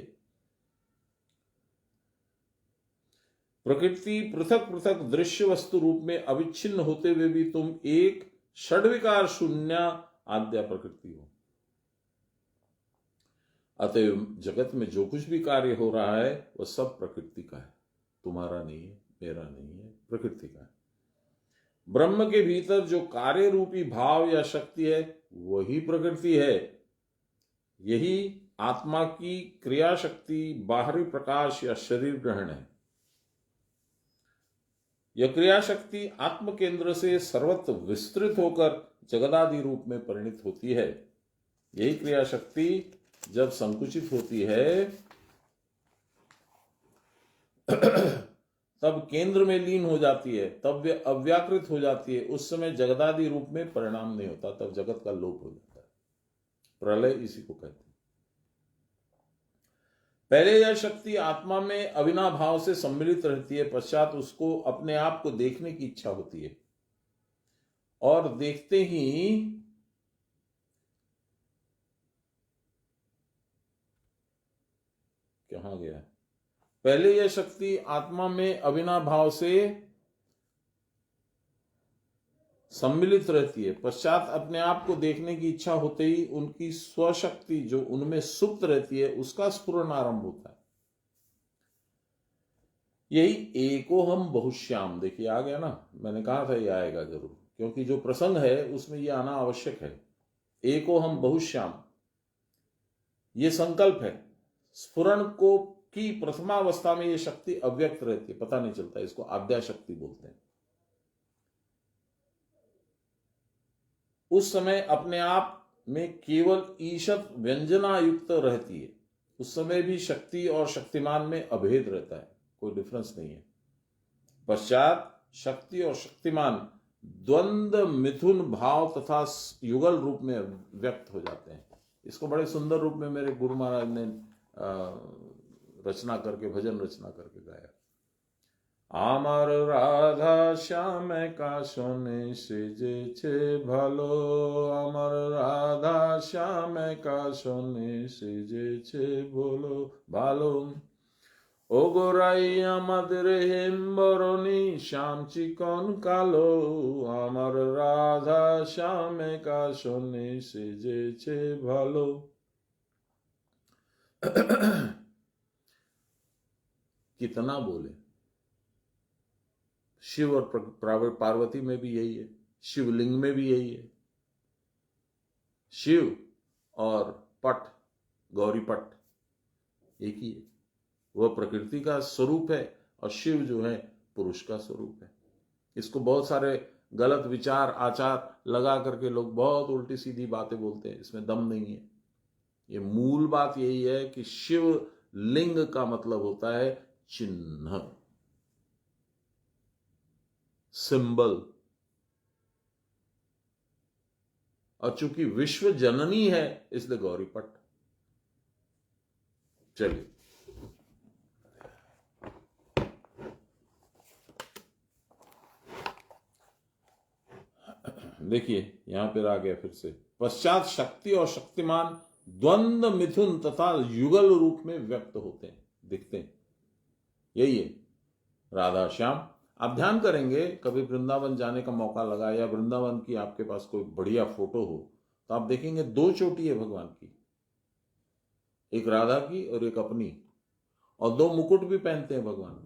प्रकृति पृथक पृथक दृश्य वस्तु रूप में अविच्छिन्न होते हुए भी तुम एक षड्विकार शून्य आद्या प्रकृति हो। अतएव जगत में जो कुछ भी कार्य हो रहा है वह सब प्रकृति का है, तुम्हारा नहीं है, मेरा नहीं है, प्रकृति का है। ब्रह्म के भीतर जो कार्य रूपी भाव या शक्ति है वही प्रकृति है। यही आत्मा की क्रिया शक्ति, बाहरी प्रकाश या शरीर ग्रहण है। यह क्रिया शक्ति आत्म केंद्र से सर्वत्र विस्तृत होकर जगदादि रूप में परिणित होती है। यही क्रिया शक्ति जब संकुचित होती है तब केंद्र में लीन हो जाती है, तब वे अव्याकृत हो जाती है। उस समय जगदादि रूप में परिणाम नहीं होता, तब जगत का लोप हो जाता है। प्रलय इसी को कहते हैं। पहले यह शक्ति आत्मा में अविनाभाव से सम्मिलित रहती है, पश्चात उसको अपने आप को देखने की इच्छा होती है और देखते ही कहां गया, पहले यह शक्ति आत्मा में अविनाभाव से सम्मिलित रहती है, पश्चात अपने आप को देखने की इच्छा होते ही उनकी स्वशक्ति जो उनमें सुप्त रहती है उसका स्फुरन आरंभ होता है। यही एको हम बहुश्याम, देखिए आ गया ना, मैंने कहा था ये आएगा जरूर, क्योंकि जो प्रसंग है उसमें ये आना आवश्यक है। एको हम बहुश्याम, ये संकल्प है। स्फुरन को की प्रथमावस्था में ये शक्ति अव्यक्त रहती है, पता नहीं चलता, इसको आद्या शक्ति बोलते हैं। उस समय अपने आप में केवल ईशत व्यंजना युक्त रहती है। उस समय भी शक्ति और शक्तिमान में अभेद रहता है, कोई डिफरेंस नहीं है। पश्चात शक्ति और शक्तिमान द्वंद्व मिथुन भाव तथा युगल रूप में व्यक्त हो जाते हैं। इसको बड़े सुंदर रूप में मेरे गुरु महाराज ने रचना करके, भजन रचना करके गाया। आमार राधा श्याम का सोने सेजे छे भालो, आमार राधा श्याम का सोने सेजे छे बोलो भालो, ও গোরাই আমাদের হেমবরণী শ্যাম চিকন কালো, আমার রাধা শ্যামে কাশনে সেজেছে ভালো। कितना बोले, शिव और पार्वती में भी यही है, शिवलिंग में भी यही है। शिव और पट, गौरी पट एक ही है। वह प्रकृति का स्वरूप है और शिव जो है पुरुष का स्वरूप है। इसको बहुत सारे गलत विचार आचार लगा करके लोग बहुत उल्टी सीधी बातें बोलते हैं, इसमें दम नहीं है। ये मूल बात यही है कि शिव लिंग का मतलब होता है चिन्ह, सिंबल। और चूंकि विश्व जननी है इसलिए गौरी पट। चलिए देखिए यहां पर आ गया फिर से। पश्चात शक्ति और शक्तिमान द्वंद्व मिथुन तथा युगल रूप में व्यक्त होते हैं, दिखते हैं। यही है राधा श्याम। आप ध्यान करेंगे, कभी वृंदावन जाने का मौका लगा या वृंदावन की आपके पास कोई बढ़िया फोटो हो तो आप देखेंगे दो चोटी है भगवान की, एक राधा की और एक अपनी, और दो मुकुट भी पहनते हैं भगवान।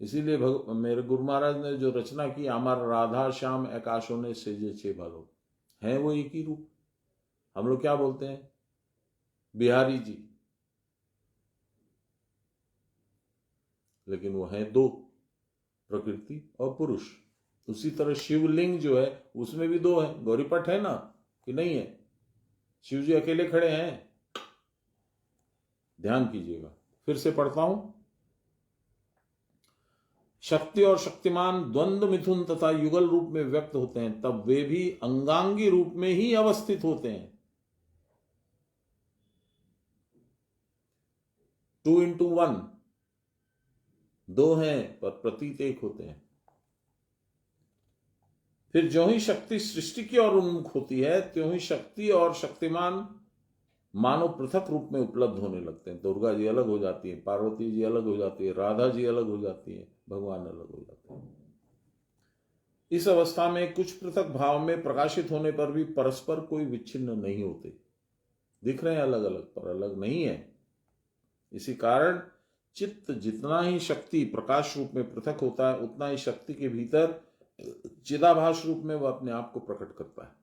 इसीलिए मेरे गुरु महाराज ने जो रचना की, आमार राधा श्याम आकाशों ने सेजे छे भालो, है वो एक ही रूप। हम लोग क्या बोलते हैं, बिहारी जी, लेकिन वो है दो, प्रकृति और पुरुष। उसी तरह शिवलिंग जो है उसमें भी दो है, गौरीपट है ना कि नहीं है? शिव जी अकेले खड़े हैं, ध्यान कीजिएगा। फिर से पढ़ता हूं। शक्ति और शक्तिमान द्वंद्व मिथुन तथा युगल रूप में व्यक्त होते हैं, तब वे भी अंगांगी रूप में ही अवस्थित होते हैं। 2 into 1, दो हैं पर प्रतीत एक होते हैं। फिर ज्यों ही शक्ति सृष्टि की ओर उन्मुख होती है, त्यों ही शक्ति और शक्तिमान मानव पृथक रूप में उपलब्ध होने लगते हैं। दुर्गा जी अलग हो जाती है, पार्वती जी अलग हो जाती है, राधा जी अलग हो जाती है, भगवान अलग हो जाते हैं। इस अवस्था में कुछ पृथक भाव में प्रकाशित होने पर भी परस्पर कोई विच्छिन्न नहीं होते। दिख रहे हैं अलग अलग पर अलग नहीं है। इसी कारण चित्त जितना ही शक्ति प्रकाश रूप में पृथक होता है, उतना ही शक्ति के भीतर चिदाभास रूप में वह अपने आप को प्रकट करता है।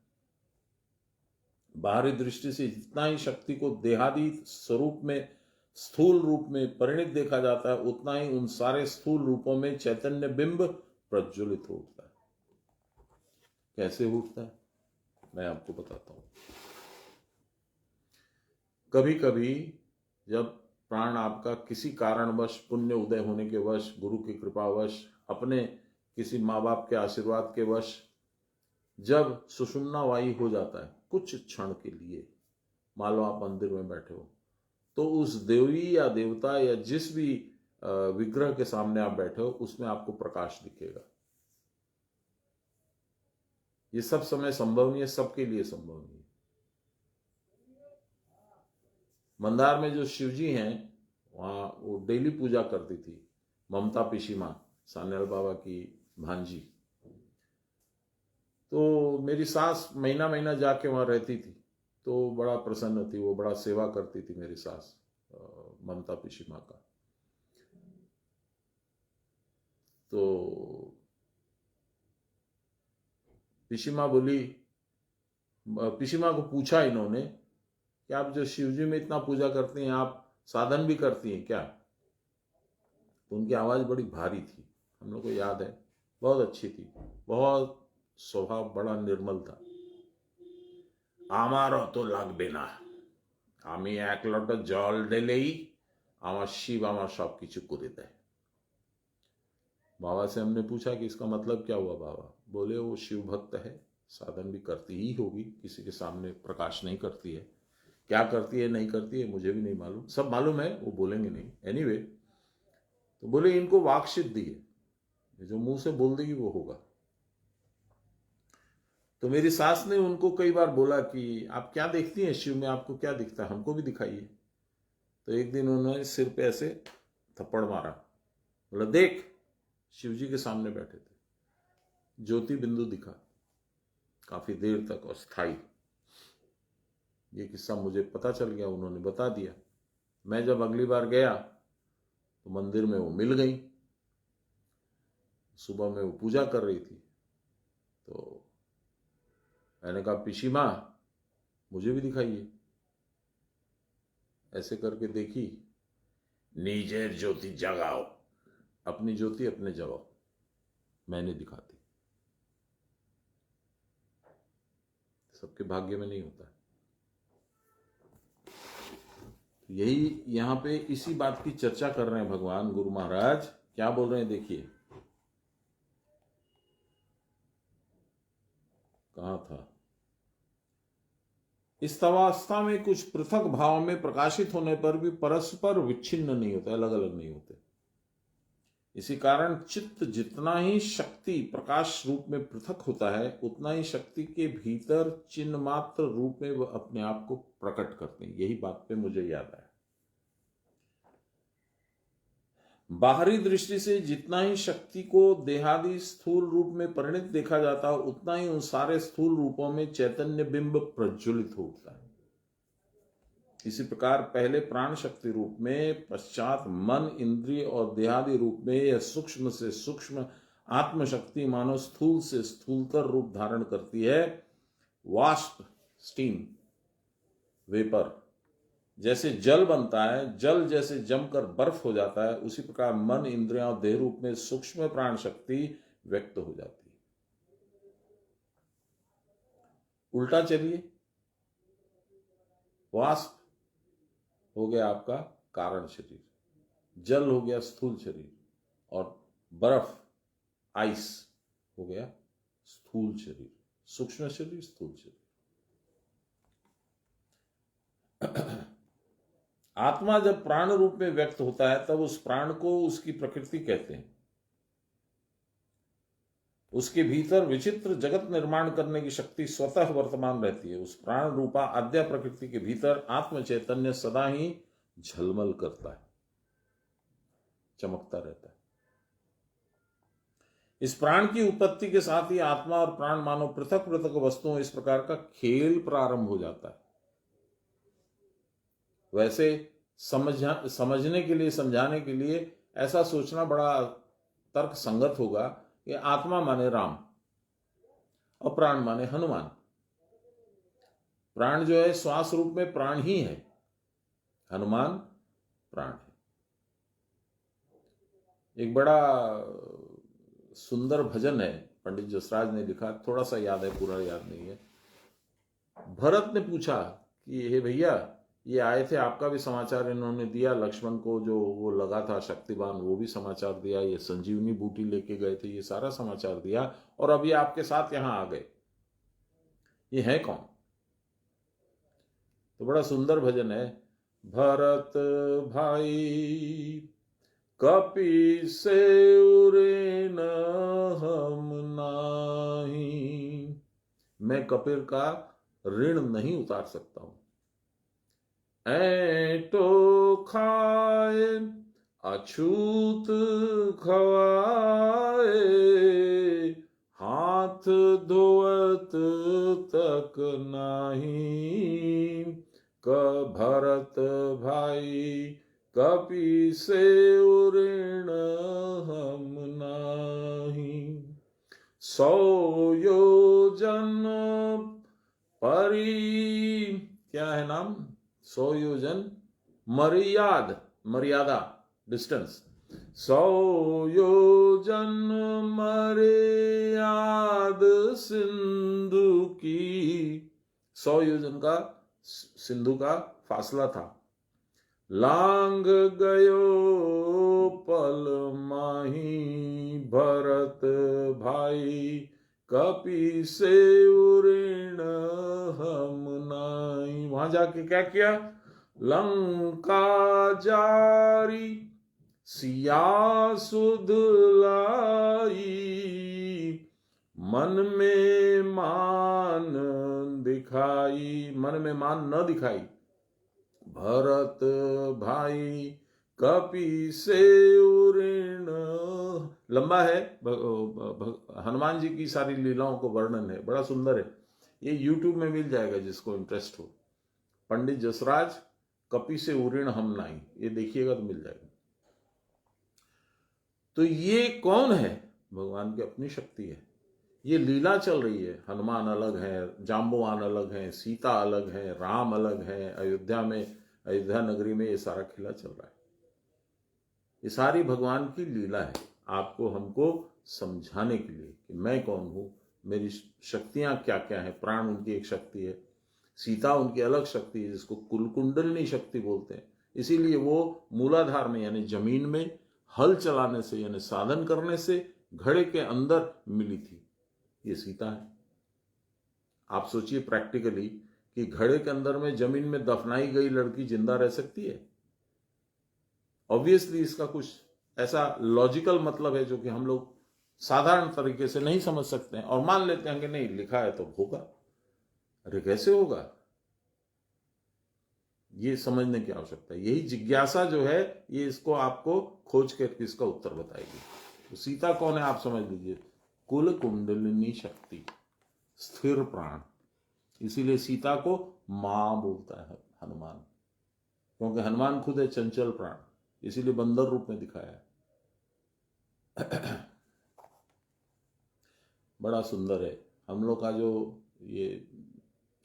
बाहरी दृष्टि से जितना ही शक्ति को देहादि स्वरूप में स्थूल रूप में परिणित देखा जाता है, उतना ही उन सारे स्थूल रूपों में चैतन्य बिंब प्रज्वलित होता है। कैसे उठता है मैं आपको बताता हूं। कभी कभी जब प्राण आपका किसी कारणवश, पुण्य उदय होने के वश, गुरु की कृपावश, अपने किसी माँ बाप के आशीर्वाद के वश जब सुषुम्ना वायु हो जाता है कुछ क्षण के लिए, मान लो आप मंदिर में बैठे हो, तो उस देवी या देवता या जिस भी विग्रह के सामने आप बैठे हो उसमें आपको प्रकाश दिखेगा। ये सब समय संभव नहीं है, सबके लिए संभव नहीं है। मंदार में जो शिवजी हैं वहां वो डेली पूजा करती थी ममता पिशीमा, सान्याल बाबा की भांजी। तो मेरी सास महीना महीना जाके वहां रहती थी, तो बड़ा प्रसन्न थी वो, बड़ा सेवा करती थी मेरी सास ममता पिशीमा का। तो पिशीमा बोली, पिशीमा को पूछा इन्होंने कि आप जो शिवजी में इतना पूजा करती हैं, आप साधन भी करती हैं क्या? तो उनकी आवाज बड़ी भारी थी, हम लोग को याद है, बहुत अच्छी थी, बहुत स्वभाव बड़ा निर्मल था। আমারও তো লাগবে না, আমি এক লোটা জল ঢেলেই আমার शिव আমার सब কিছু করে দেয়। बाबा से हमने पूछा कि इसका मतलब क्या हुआ बाबा? बोले वो शिव भक्त है, साधन भी करती ही होगी, किसी के सामने प्रकाश नहीं करती है, क्या करती है नहीं करती है मुझे भी नहीं मालूम, सब मालूम है वो बोलेंगे नहीं एनीवे। तो बोले इनको वाक सिद्धि है, जो मुंह से बोल देगी वो होगा। तो मेरी सास ने उनको कई बार बोला कि आप क्या देखती हैं शिव में, आपको क्या दिखता है, हमको भी दिखाइए। तो एक दिन उन्होंने सिर पे ऐसे थप्पड़ मारा, बोला देख, शिवजी के सामने बैठे थे, ज्योति बिंदु दिखा काफी देर तक और स्थायी। ये किस्सा मुझे पता चल गया, उन्होंने बता दिया। मैं जब अगली बार गया तो मंदिर में वो मिल गई, सुबह में वो पूजा कर रही थी। तो मैंने कहा पिशीमा मुझे भी दिखाइए। ऐसे करके देखी, नीजेर ज्योति जगाओ, अपनी ज्योति अपने जगाओ, मैंने दिखा दी। सबके भाग्य में नहीं होता। यही यहां पे इसी बात की चर्चा कर रहे हैं भगवान गुरु महाराज। क्या बोल रहे हैं देखिए, कहां था, इस अवस्था में कुछ पृथक भाव में प्रकाशित होने पर भी परस्पर विच्छिन्न नहीं होते, अलग अलग नहीं होते। इसी कारण चित्त जितना ही शक्ति प्रकाश रूप में पृथक होता है, उतना ही शक्ति के भीतर चिन्ह मात्र रूप में वह अपने आप को प्रकट करते हैं। यही बात पे मुझे याद आया। बाहरी दृष्टि से जितना ही शक्ति को देहादि स्थूल रूप में परिणित देखा जाता है, उतना ही उन सारे स्थूल रूपों में चैतन्य बिंब प्रज्वलित होता है। इसी प्रकार पहले प्राण शक्ति रूप में, पश्चात मन, इंद्रिय और देहादि रूप में यह सूक्ष्म से सूक्ष्म आत्मशक्ति मानो स्थूल से स्थूलतर रूप धारण करती है। वाष्प, स्टीम, वेपर, जैसे जल बनता है, जल जैसे जमकर बर्फ हो जाता है, उसी प्रकार मन, इंद्रियों और देह रूप में सूक्ष्म प्राण शक्ति व्यक्त हो जाती है। उल्टा चलिए, वाष्प हो गया आपका कारण शरीर, जल हो गया स्थूल शरीर, और बर्फ, आइस हो गया स्थूल शरीर, सूक्ष्म शरीर, स्थूल शरीर। आत्मा जब प्राण रूप में व्यक्त होता है तब उस प्राण को उसकी प्रकृति कहते हैं। उसके भीतर विचित्र जगत निर्माण करने की शक्ति स्वतः वर्तमान रहती है। उस प्राण रूपा आद्या प्रकृति के भीतर आत्म चैतन्य सदा ही झलमल करता है, चमकता रहता है। इस प्राण की उत्पत्ति के साथ ही आत्मा और प्राण मानो पृथक पृथक वस्तुओं इस प्रकार का खेल प्रारंभ हो जाता है। वैसे समझने के लिए, समझाने के लिए ऐसा सोचना बड़ा तर्क संगत होगा कि आत्मा माने राम और प्राण माने हनुमान। प्राण जो है श्वास रूप में प्राण ही है, हनुमान प्राण है। एक बड़ा सुंदर भजन है, पंडित जसराज ने लिखा, थोड़ा सा याद है, पूरा याद नहीं है। भरत ने पूछा कि हे भैया, ये आए थे, आपका भी समाचार इन्होंने दिया, लक्ष्मण को जो वो लगा था शक्तिवान वो भी समाचार दिया, ये संजीवनी बूटी लेके गए थे, ये सारा समाचार दिया, और अभी आपके साथ यहां आ गए, ये है कौन? तो बड़ा सुंदर भजन है, भरत भाई कपि से उरे न हम नाही, मैं कपिल का ऋण नहीं उतार सकता हूं। ऐटो खाए अछूत खवाए, हाथ धोवत तक नाही, क भरत भाई कपि से ऋण हम नाही। 100 योजन परी, क्या है नाम, 100 योजन मर्यादा, डिस्टेंस, 100 योजन मर्याद सिंधु की, 100 योजन का सिंधु का फासला था। लांग गयो पल माही, भरत भाई कपि से ऋण हम नाही। वहां जाके क्या किया, लंका जारी सिया सुध लाई, मन में मान दिखाई, मन में मान न दिखाई, भरत भाई कपि से ऋण। लंबा है, हनुमान जी की सारी लीलाओं को वर्णन है, बड़ा सुंदर है। ये YouTube में मिल जाएगा जिसको इंटरेस्ट हो, पंडित जसराज कपि से ऋण हम नाही, ये देखिएगा तो मिल जाएगा। तो ये कौन है? भगवान की अपनी शक्ति है। ये लीला चल रही है, हनुमान अलग है, जाम्बवान अलग है, सीता अलग है, राम अलग है, अयोध्या नगरी में ये सारा खेला चल रहा है। ये सारी भगवान की लीला है, आपको हमको समझाने के लिए कि मैं कौन हूं, मेरी शक्तियां क्या क्या है। प्राण उनकी एक शक्ति है, सीता उनकी अलग शक्ति है जिसको कुलकुंडलिनी शक्ति बोलते हैं। इसीलिए वो मूलाधार में यानी जमीन में हल चलाने से यानी साधन करने से घड़े के अंदर मिली थी, ये सीता है। आप सोचिए प्रैक्टिकली कि घड़े के अंदर में जमीन में दफनाई गई लड़की जिंदा रह सकती है? ऑब्वियसली इसका कुछ ऐसा लॉजिकल मतलब है जो कि हम लोग साधारण तरीके से नहीं समझ सकते हैं और मान लेते हैं कि नहीं लिखा है तो होगा। अरे कैसे होगा, ये समझने की आवश्यकता है। यही जिज्ञासा जो है ये इसको आपको खोज करके इसका उत्तर बताएगी। तो सीता कौन है आप समझ लीजिए, कुल कुंडलिनी शक्ति, स्थिर प्राण। इसीलिए सीता को मां बोलता है हनुमान, क्योंकि हनुमान खुद है चंचल प्राण, इसीलिए बंदर रूप में दिखाया है। बड़ा सुंदर है। हम लोग का जो ये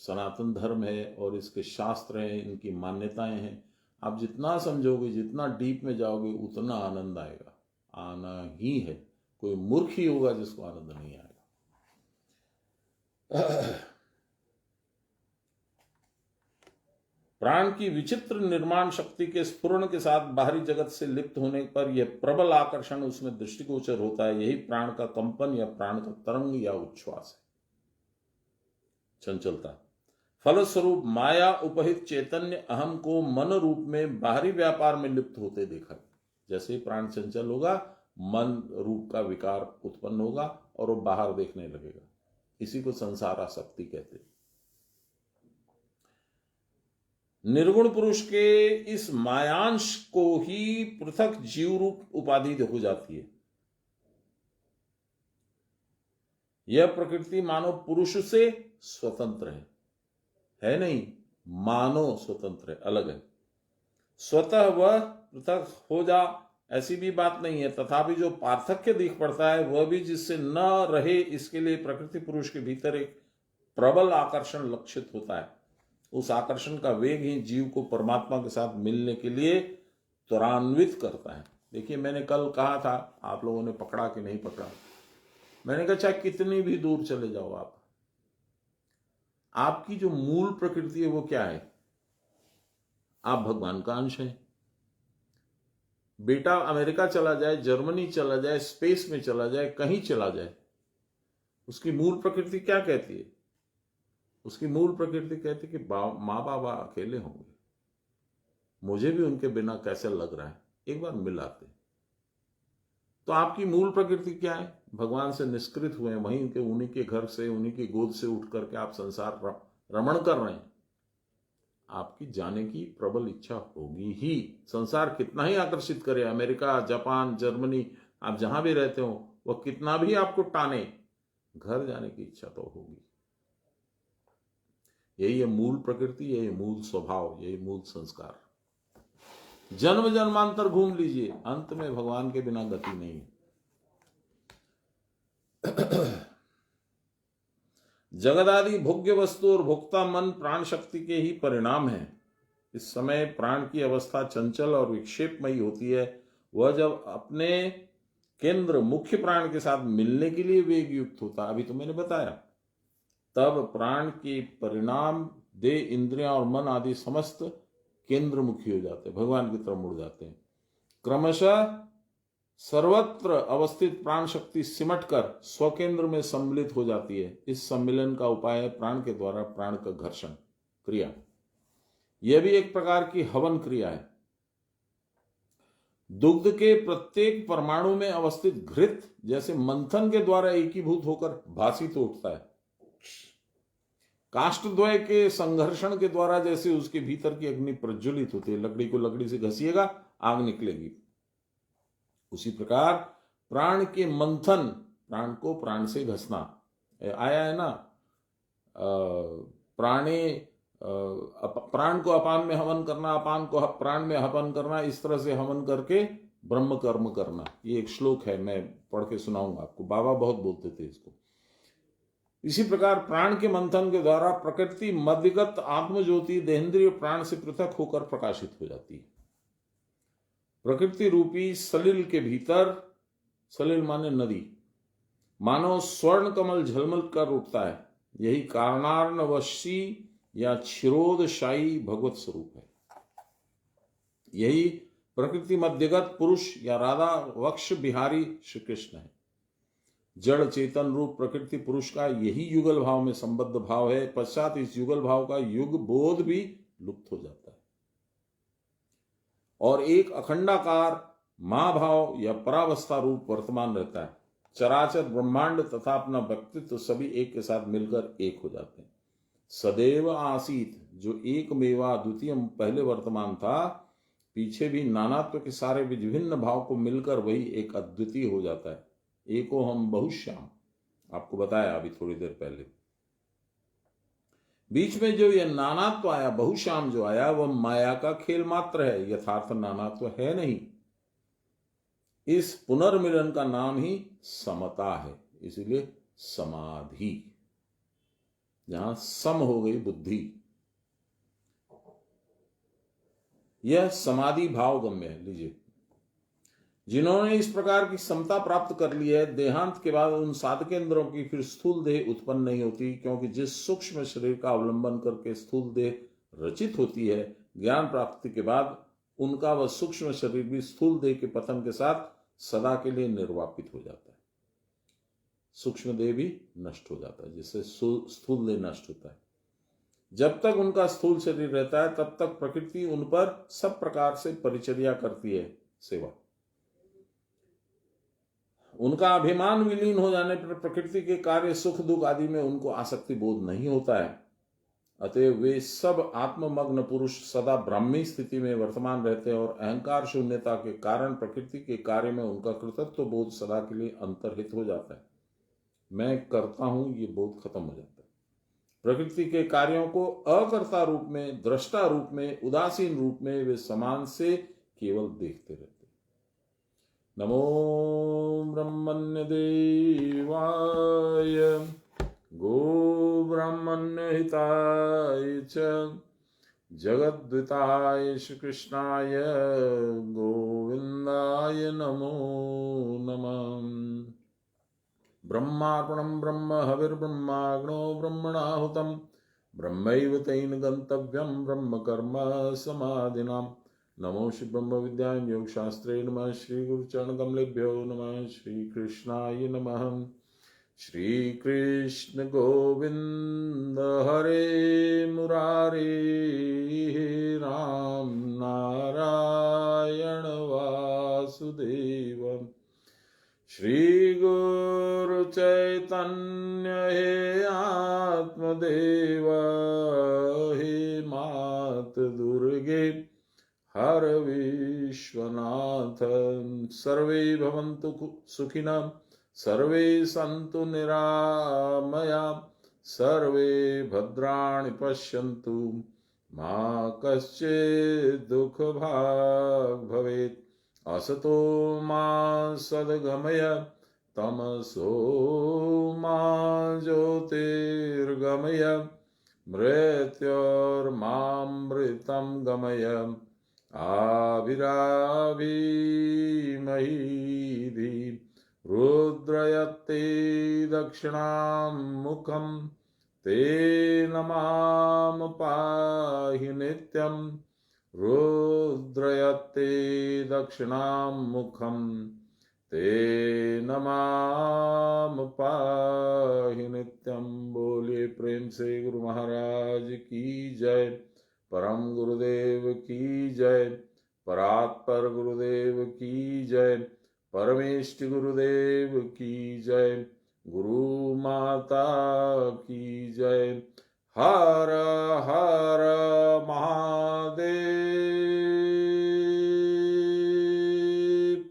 सनातन धर्म है और इसके शास्त्र हैं, इनकी मान्यताएं हैं, आप जितना समझोगे, जितना डीप में जाओगे, उतना आनंद आएगा, आना ही है। कोई मूर्ख ही होगा जिसको आनंद नहीं आएगा। प्राण की विचित्र निर्माण शक्ति के स्फुरण के साथ बाहरी जगत से लिप्त होने पर यह प्रबल आकर्षण उसमें दृष्टिगोचर होता है। यही प्राण का कंपन या प्राण का तरंग या उच्छ्वास है, चंचलता। फलस्वरूप माया उपहित चैतन्य अहम को मन रूप में बाहरी व्यापार में लिप्त होते देखा। जैसे ही प्राण चंचल होगा, मन रूप का विकार उत्पन्न होगा और वो बाहर देखने लगेगा। इसी को संसार आसक्ति कहते हैं। निर्गुण पुरुष के इस मायांश को ही पृथक जीव रूप उपाधि हो जाती है। यह प्रकृति मानव पुरुष से स्वतंत्र है नहीं, मानव स्वतंत्र है, अलग है। स्वतः वह पृथक हो जा ऐसी भी बात नहीं है, तथापि जो पार्थक्य दिख पड़ता है वह भी जिससे न रहे, इसके लिए प्रकृति पुरुष के भीतर एक प्रबल आकर्षण लक्षित होता है। उस आकर्षण का वेग ही जीव को परमात्मा के साथ मिलने के लिए त्वरान्वित करता है। देखिए, मैंने कल कहा था, आप लोगों ने पकड़ा कि नहीं पकड़ा। मैंने कहा चाहे कितनी भी दूर चले जाओ आप, आपकी जो मूल प्रकृति है वो क्या है? आप भगवान का अंश हैं। बेटा अमेरिका चला जाए, जर्मनी चला जाए, स्पेस में चला जाए, कहीं चला जाए, उसकी मूल प्रकृति क्या कहती है? उसकी मूल प्रकृति कहती है कि माँ बाबा अकेले होंगे, मुझे भी उनके बिना कैसे लग रहा है, एक बार मिलाते। तो आपकी मूल प्रकृति क्या है? भगवान से निष्कृत हुए, वहीं के उन्हीं के घर से, उन्हीं की गोद से उठ करके आप संसार रमण कर रहे हैं। आपकी जाने की प्रबल इच्छा होगी ही। संसार कितना ही आकर्षित करे, अमेरिका, जापान, जर्मनी, आप जहां भी रहते हो, वह कितना भी आपको टाने, घर जाने की इच्छा तो होगी। यही है मूल प्रकृति, यही मूल स्वभाव, यही मूल संस्कार। जन्म जन्मांतर घूम लीजिए, अंत में भगवान के बिना गति नहीं। जगदादि भोग्य वस्तु और भोक्ता मन प्राण शक्ति के ही परिणाम है। इस समय प्राण की अवस्था चंचल और विक्षेपमयी होती है। वह जब अपने केंद्र मुख्य प्राण के साथ मिलने के लिए वेग युक्त होता, अभी तो मैंने बताया, तब प्राण के परिणाम देह, इंद्रियां और मन आदि समस्त केंद्रमुखी हो जाते हैं, भगवान की तरफ मुड़ जाते हैं। क्रमशः सर्वत्र अवस्थित प्राण शक्ति सिमटकर स्वकेंद्र में सम्मिलित हो जाती है। इस सम्मिलन का उपाय है प्राण के द्वारा प्राण का घर्षण क्रिया। यह भी एक प्रकार की हवन क्रिया है। दुग्ध के प्रत्येक परमाणु में अवस्थित घृत जैसे मंथन के द्वारा एकीभूत होकर भासित उठता है। काष्ठद्वय के संघर्षण के द्वारा जैसे उसके भीतर की अग्नि प्रज्वलित होती है, लकड़ी को लकड़ी से घसीएगा, आग निकलेगी, उसी प्रकार प्राण के मंथन, प्राण को प्राण से घसना आया है ना, प्राण को अपान में हवन करना, अपान को प्राण में हवन करना, इस तरह से हवन करके ब्रह्म कर्म करना। ये एक श्लोक है, मैं पढ़ के सुनाऊंगा आपको, बाबा बहुत बोलते थे इसको। इसी प्रकार प्राण के मंथन के द्वारा प्रकृति मध्यगत आत्मज्योति देहेंद्रिय प्राण से पृथक होकर प्रकाशित हो जाती है। प्रकृति रूपी सलिल के भीतर, सलिल माने नदी, मानो स्वर्ण कमल झलमल कर उठता है। यही कारणार्णवशी या क्षीरोदशायी भगवत स्वरूप है। यही प्रकृति मध्यगत पुरुष या राधा वक्ष बिहारी श्री कृष्ण है। जड़ चेतन रूप प्रकृति पुरुष का यही युगल भाव में संबद्ध भाव है। पश्चात इस युगल भाव का युग बोध भी लुप्त हो जाता है और एक अखंडाकार महाभाव या परावस्था रूप वर्तमान रहता है। चराचर ब्रह्मांड तथा अपना व्यक्तित्व सभी एक के साथ मिलकर एक हो जाते हैं। सदैव आसीत जो एक मेवा द्वितीय पहले वर्तमान था, पीछे भी नानात्व के सारे विभिन्न भाव को मिलकर वही एक अद्वितीय हो जाता है। एको हम बहुश्याम, आपको बताया अभी थोड़ी देर पहले। बीच में जो यह नानात्व आया, बहुश्याम जो आया, वह माया का खेल मात्र है, यथार्थ नानात्व है नहीं। इस पुनर्मिलन का नाम ही समता है, इसीलिए समाधि, जहां सम हो गई बुद्धि, यह समाधि भाव गम्य है। लीजिए, जिन्होंने इस प्रकार की समता प्राप्त कर ली है, देहांत के बाद उन साधकेंद्रों की फिर स्थूल देह उत्पन्न नहीं होती, क्योंकि जिस सूक्ष्म शरीर का अवलंबन करके स्थूल देह रचित होती है, ज्ञान प्राप्ति के बाद उनका वह सूक्ष्म शरीर भी स्थूल देह के पतन के साथ सदा के लिए निर्वापित हो जाता है। सूक्ष्म देह भी नष्ट हो जाता है, जिससे स्थूल देह नष्ट होता है। जब तक उनका स्थूल शरीर रहता है तब तक प्रकृति उन पर सब प्रकार से परिचर्या करती है, सेवा। उनका अभिमान विलीन हो जाने पर प्रकृति के कार्य सुख दुख आदि में उनको आसक्ति बोध नहीं होता है। अतएव वे सब आत्ममग्न पुरुष सदा ब्राह्मी स्थिति में वर्तमान रहते हैं और अहंकार शून्यता के कारण प्रकृति के कार्य में उनका कृतत्व बोध सदा के लिए अंतर्हित हो जाता है। मैं करता हूं, ये बोध खत्म हो जाता है। प्रकृति के कार्यों को अकर्ता रूप में, दृष्टा रूप में, उदासीन रूप में वे समान से केवल देखते रहते। नमो ब्रह्मण्य देवाय गो ब्राह्मण्य हिताय च जगद्विताय श्री कृष्णाय गोविंदाय नमो नमः। ब्रह्मार्पणं ब्रह्म हविर्ब्रह्माग्नो ब्रह्मणाहुतं ब्रह्मैव तेन गन्तव्यं ब्रह्म कर्म समाधिनां। नमो श्री ब्रह्म विद्या योग शास्त्रे नमः। श्री गुरुचरण कमलेभ्यो नमः। श्री कृष्णाय नमः। श्री कृष्ण गोविंद हरे मुरारे, राम नारायण वासुदेव। श्री गुरु चैतन्य हे आत्मदेव, हे मात दुर्गे हर विश्वनाथ। सर्वे भवन्तु सुखिनः, सर्वे सन्तु निरामया, सर्वे भद्राणि पश्यन्तु मा कश्चित् दुःखभाग् भवेत्। असतो मा सद्गमय, तमसो मा ज्योतिर्गमय, मृत्योर्मामृतं गमय। आविराविमहीधि रुद्रयते दक्षिणां मुखं, तेन मां पाहि नित्यं। रुद्रयते दक्षिणां मुखं, तेन मां पाहि नित्यं। बोलिए प्रेम से गुरु महाराज की जय। परम गुरुदेव की जय। परात्पर गुरुदेव की जय। परमेष्टि गुरुदेव की जय। गुरु माता की जय। हर हर महादेव।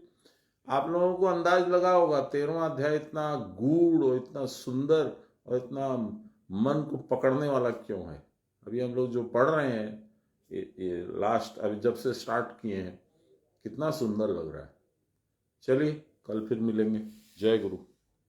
आप लोगों को अंदाज लगा होगा 13वां अध्याय इतना गूढ़ और इतना सुंदर और इतना मन को पकड़ने वाला क्यों है। अभी हम लोग जो पढ़ रहे हैं ये लास्ट, अभी जब से स्टार्ट किए हैं, कितना सुंदर लग रहा है। चलिए कल फिर मिलेंगे। जय गुरु।